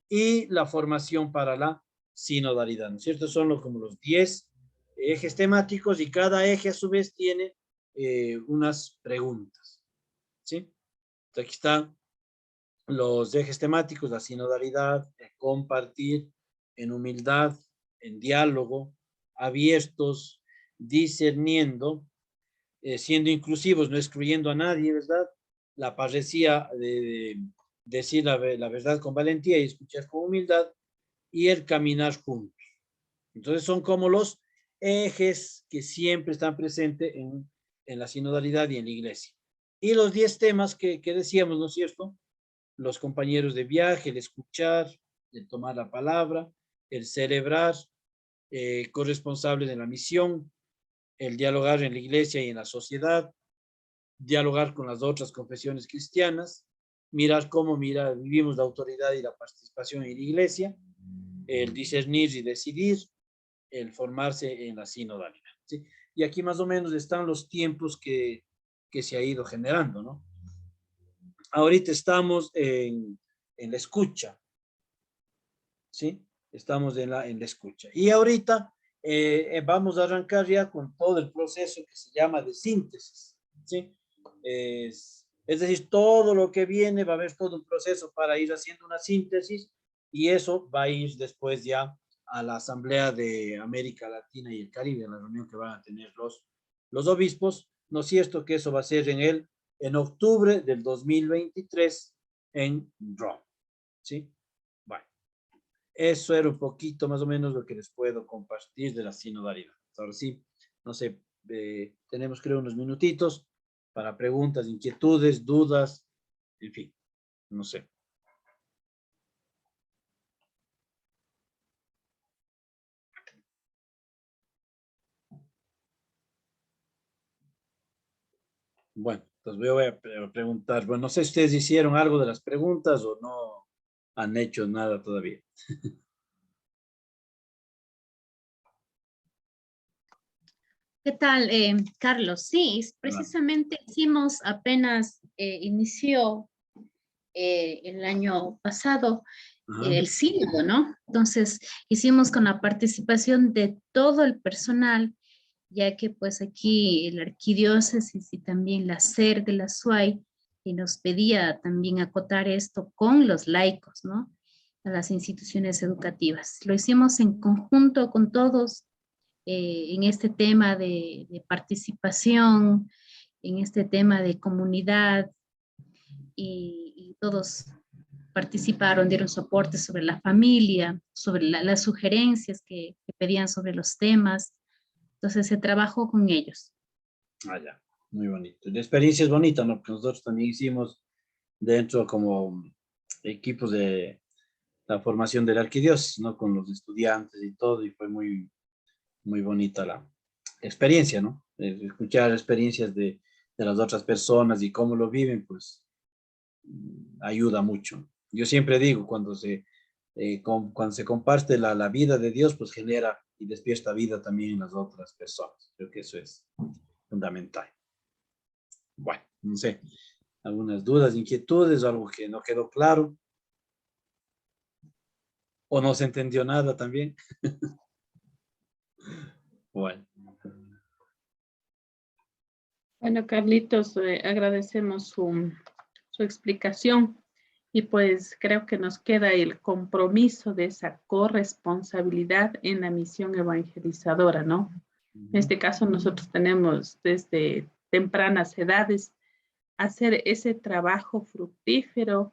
y la formación para la sinodalidad, ¿no es cierto? Son como los 10 ejes temáticos y cada eje a su vez tiene unas preguntas, ¿sí? Entonces, aquí están los ejes temáticos, la sinodalidad, el compartir, en humildad, en diálogo, abiertos, discerniendo, siendo inclusivos, no excluyendo a nadie, ¿verdad? La parresía de decir la verdad con valentía y escuchar con humildad, y el caminar juntos. Entonces son como los ejes que siempre están presentes en la sinodalidad y en la iglesia. Y los 10 temas que decíamos, ¿no es cierto? Los compañeros de viaje, el escuchar, el tomar la palabra, el celebrar, corresponsables de la misión, el dialogar en la iglesia y en la sociedad, dialogar con las otras confesiones cristianas, mirar cómo vivimos la autoridad y la participación en la iglesia, el discernir y decidir, el formarse en la sinodalidad, ¿sí? Y aquí más o menos están los tiempos que se ha ido generando, ¿no? Ahorita estamos en la escucha, ¿sí? Estamos en la escucha. Y ahorita vamos a arrancar ya con todo el proceso que se llama de síntesis, ¿sí? Es decir, todo lo que viene va a haber todo un proceso para ir haciendo una síntesis, y eso va a ir después ya a la Asamblea de América Latina y el Caribe, la reunión que van a tener los obispos. ¿No es cierto que eso va a ser en octubre del 2023 en Roma? ¿Sí? Bueno, eso era un poquito más o menos lo que les puedo compartir de la sinodalidad. Ahora sí, no sé, tenemos creo unos minutitos para preguntas, inquietudes, dudas, en fin, no sé. Bueno, entonces voy a preguntar. Bueno, no sé si ustedes hicieron algo de las preguntas o no han hecho nada todavía. ¿Qué tal, Carlos? Sí, precisamente hicimos apenas inició el año pasado el sínodo, ¿no? Entonces hicimos con la participación de todo el personal, ya que pues aquí la arquidiócesis y también la SER de la SUAY nos pedía también acotar esto con los laicos, ¿no? A las instituciones educativas. Lo hicimos en conjunto con todos en este tema de participación, en este tema de comunidad, y todos participaron, dieron soporte sobre la familia, sobre las sugerencias que pedían sobre los temas. Entonces se trabajó con ellos. Ah, ya, muy bonito. La experiencia es bonita, ¿no? Porque nosotros también hicimos dentro como equipos de la formación de la arquidiócesis, ¿no? Con los estudiantes y todo, y fue muy, muy bonita la experiencia, ¿no? Escuchar experiencias de las otras personas y cómo lo viven, pues ayuda mucho. Yo siempre digo, cuando se comparte la vida de Dios, pues genera y despierta vida también en las otras personas. Creo que eso es fundamental. Bueno, no sé, algunas dudas, inquietudes, algo que no quedó claro, o no se entendió nada también. Bueno. Bueno, Carlitos, agradecemos su explicación, y pues creo que nos queda el compromiso de esa corresponsabilidad en la misión evangelizadora, ¿no? En este caso nosotros tenemos desde tempranas edades hacer ese trabajo fructífero,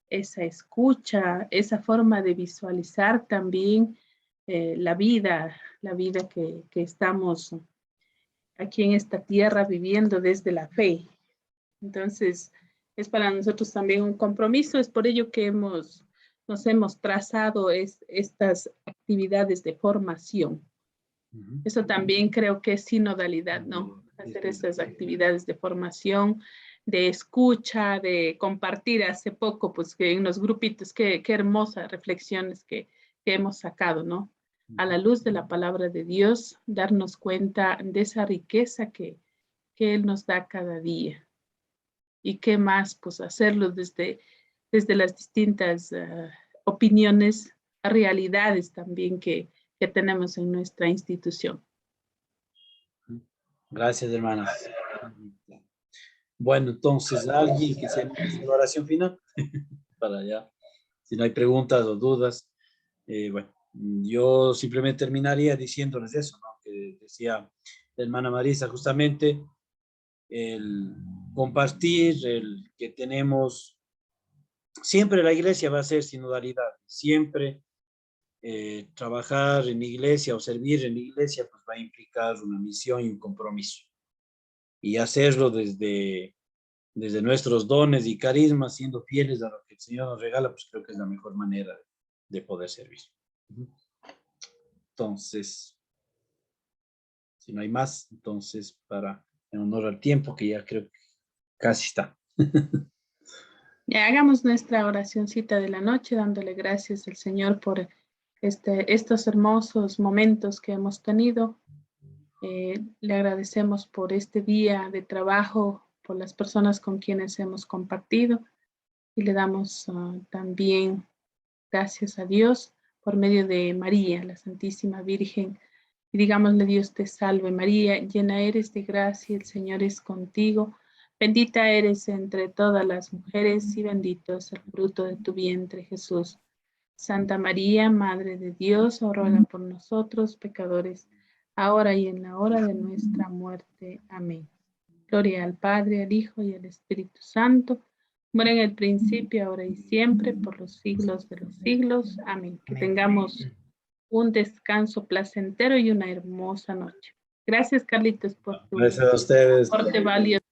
esa escucha, esa forma de visualizar también la vida que estamos aquí en esta tierra viviendo desde la fe. Entonces, es para nosotros también un compromiso, es por ello que nos hemos trazado estas actividades de formación. Eso también creo que es sinodalidad, ¿no? Hacer estas actividades de formación, de escucha, de compartir. Hace poco, pues, que en los grupitos, qué hermosas reflexiones que hemos sacado, ¿no? A la luz de la palabra de Dios, darnos cuenta de esa riqueza que Él nos da cada día. Y qué más, pues, hacerlo desde las distintas opiniones, realidades también que tenemos en nuestra institución. Gracias, hermanas. Bueno, entonces, ¿alguien que se anime a la oración final? Para allá. Si no hay preguntas o dudas, bueno, Yo simplemente terminaría diciéndoles eso, ¿no? Que decía la hermana Marisa, justamente el compartir, el que tenemos, siempre la iglesia va a ser sinodalidad, siempre trabajar en iglesia o servir en iglesia pues va a implicar una misión y un compromiso. Y hacerlo desde nuestros dones y carismas, siendo fieles a lo que el Señor nos regala, pues creo que es la mejor manera de poder servir. Entonces, si no hay más, entonces en honor al tiempo, que ya creo que casi está. Ya hagamos nuestra oracioncita de la noche, dándole gracias al Señor por estos hermosos momentos que hemos tenido. Le agradecemos por este día de trabajo, por las personas con quienes hemos compartido, y le damos también gracias a Dios por medio de María, la Santísima Virgen. Y digámosle: Dios te salve María, llena eres de gracia, el Señor es contigo. Bendita eres entre todas las mujeres y bendito es el fruto de tu vientre, Jesús. Santa María, Madre de Dios, ruega por nosotros pecadores, ahora y en la hora de nuestra muerte. Amén. Gloria al Padre, al Hijo y al Espíritu Santo, como era en el principio, ahora y siempre, por los siglos de los siglos. Amén. Que tengamos un descanso placentero y una hermosa noche. Gracias, Carlitos, por tu Gracias a ustedes. aporte valioso.